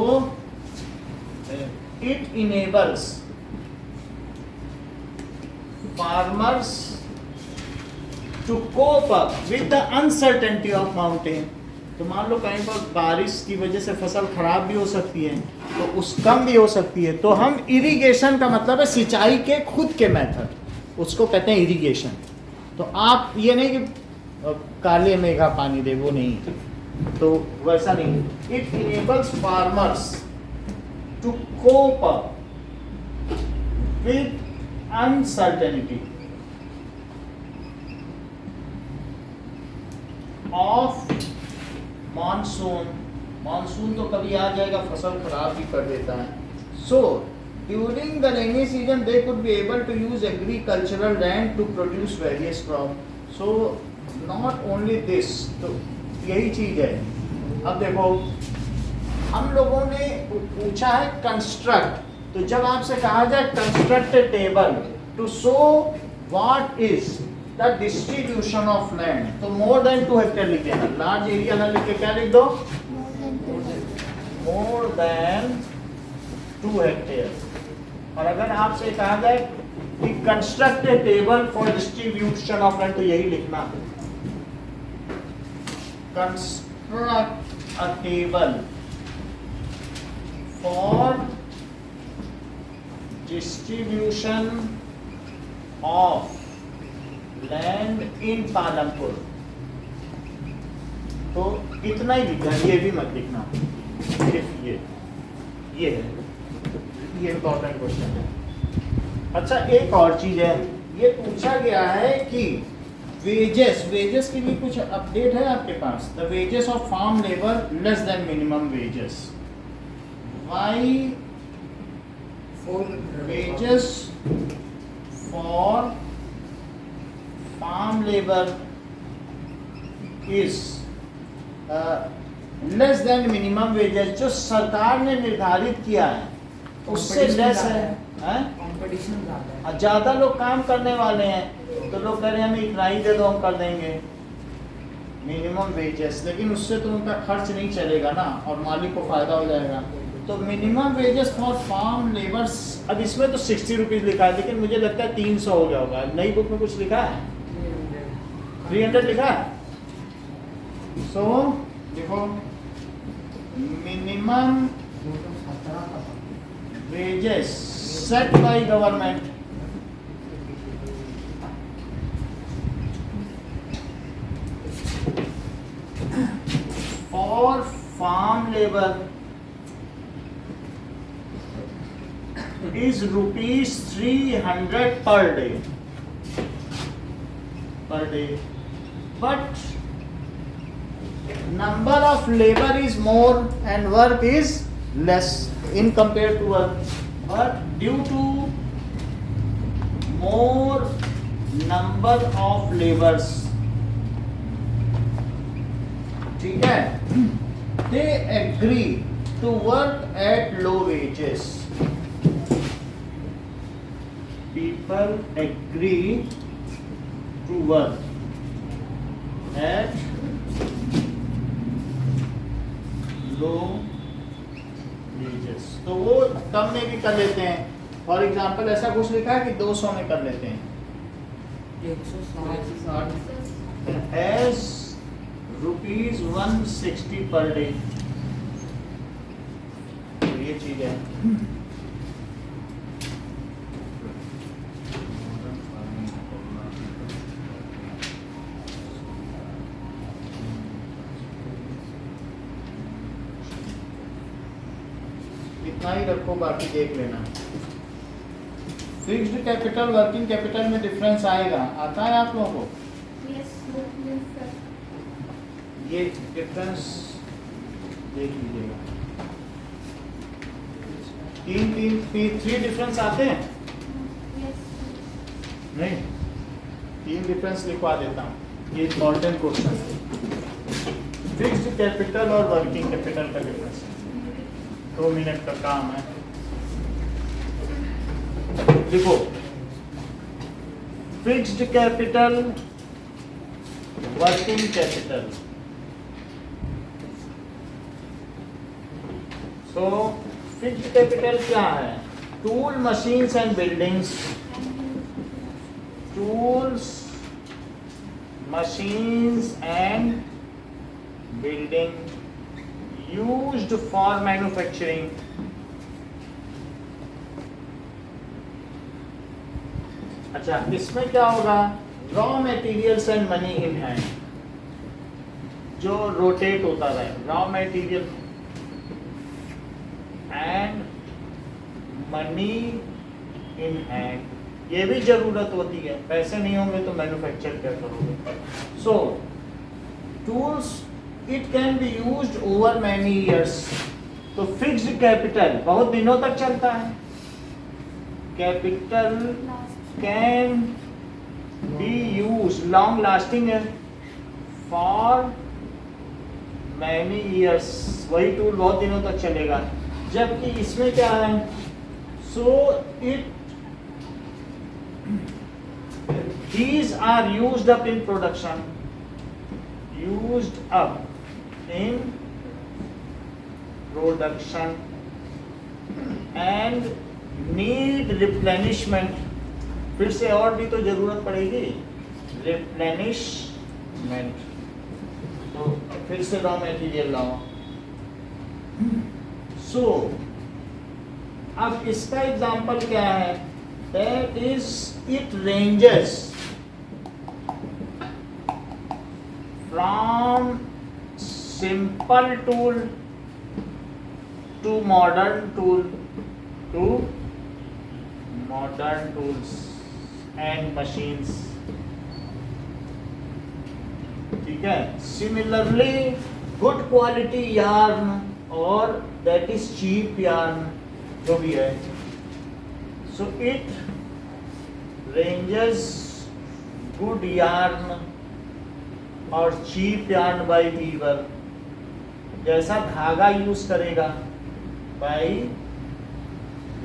it enables farmers to cope up with the uncertainty of mountain. तो मान लो कहीं पर बारिश की वजह से फसल खराब भी हो सकती है, तो उस कम भी हो सकती है, तो हम इरिगेशन का मतलब है सिंचाई के खुद के मेथड, उसको कहते हैं इरिगेशन। तो आप ये नहीं कि काले मेघा पानी दे, वो नहीं, तो वैसा नहीं। It enables farmers to cope up with uncertainty of monsoon. Monsoon तो कभी आ जाएगा, फसल खराब भी कर देता है। सो during the rainy season they could be able to use agricultural land to produce various crops. So not only this, तो यही चीज है। अब देखो, हम लोगों ने पूछा है कंस्ट्रक्ट, तो जब आपसे कहा जाए construct a table to show what is the distribution of land, तो मोर देन 2 हेक्टेयर लिख देना। लार्ज एरिया ना लिख के क्या लिख दो? More than 2 hectare. और अगर आपसे कहा जाए कि construct a table for distribution of land, तो यही लिखना, construct a table for distribution of land in Palampur. तो इतना ही लिखना, ये भी मत लिखना, सिर्फ ये है, ये इम्पोर्टेंट क्वेश्चन है। अच्छा, एक और चीज है, ये पूछा गया है कि वेजेस के लिए कुछ अपडेट है आपके पास? The wages of farm labour less than minimum wages. Why wages for farm labour is less than minimum wages, जो सरकार ने निर्धारित किया है उससे लेस है। कंपटीशन ज़्यादा है, ज़्यादा लोग काम करने वाले हैं, तो लोग कह रहे हैं हमें इतना ही दे दो, हम कर देंगे मिनिमम वेजेस, लेकिन उससे तो उनका खर्च नहीं चलेगा ना, और मालिक को फायदा हो जाएगा। तो minimum wages for farm labours, अब इसमें तो 60 रुपीज़ लिखा है, लेकिन मुझे लगता है 300 हो गया होगा। नई बुक में कुछ लिखा है 300 लिखा है। सो देखो, minimum wages set by government for farm labor is rupees 300 per day, but number of labor is more and work is less in compared to work, but due to more number of laborers, ठीक है, they agree to work at low wages. People agree to work at low wages. तो वो कम में भी कर लेते हैं। फॉर एग्जाम्पल ऐसा कुछ लिखा है कि 200 में कर लेते हैं, 160 as ₹160 per day। तो ये चीज है। इतना ही रखो, बाकी देख लेना। फिक्स्ड कैपिटल वर्किंग कैपिटल में डिफरेंस आएगा, आता है आप लोगों को? Yes, sir. ये डिफरेंस देख लीजिएगा। थ्री डिफरेंस आते हैं? Yes. नहीं, 3 डिफरेंस लिखवा देता हूँ, ये इम्पोर्टेंट क्वेश्चन है। फिक्स्ड कैपिटल और वर्किंग कैपिटल का डिफरेंस 2 मिनट का काम है। लिखो, फिक्स्ड कैपिटल, वर्किंग कैपिटल। सो फिक्स्ड कैपिटल क्या है? Tool, machines and buildings. Tools, machines and building used for manufacturing। अच्छा, इसमें क्या होगा? Raw materials and money in hand, जो रोटेट होता रहे, raw material and money in hand. ये भी जरूरत होती है, पैसे नहीं होंगे तो मैन्युफैक्चर क्या करोगे? So tools, it can be used over many years. तो फिक्स्ड कैपिटल बहुत दिनों तक चलता है। Capital can be use, long lasting है, फॉर मैनी ईयर्स। वही टूल बहुत दिनों तक चलेगा। जबकि इसमें क्या है? So it these are used up in production, used up in production and need replenishment। फिर से और भी तो जरूरत पड़ेगी, replenishment। तो फिर से रॉ मटेरियल लाओ। सो अब इसका एग्जांपल क्या है? That is, it ranges from simple tool to modern tool to modern tools and machines। ठीक है। Similarly, good quality yarn और that is cheap yarn, जो भी है। So it ranges good yarn और cheap yarn by weaver। जैसा धागा यूज करेगा by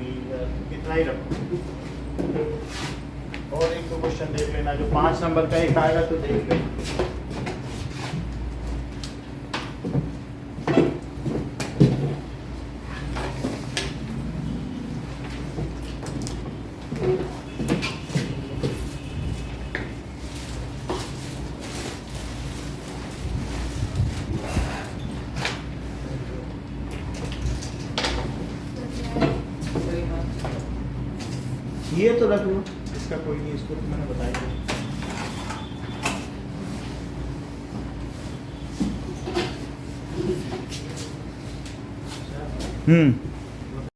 weaver। कितना ही रखो। और एक तो क्वेश्चन देख लेना, जो 5 नंबर का एक आएगा तो देख लेना। ये तो रख लो, इसका कोई नहीं, इसको तो मैंने बताया।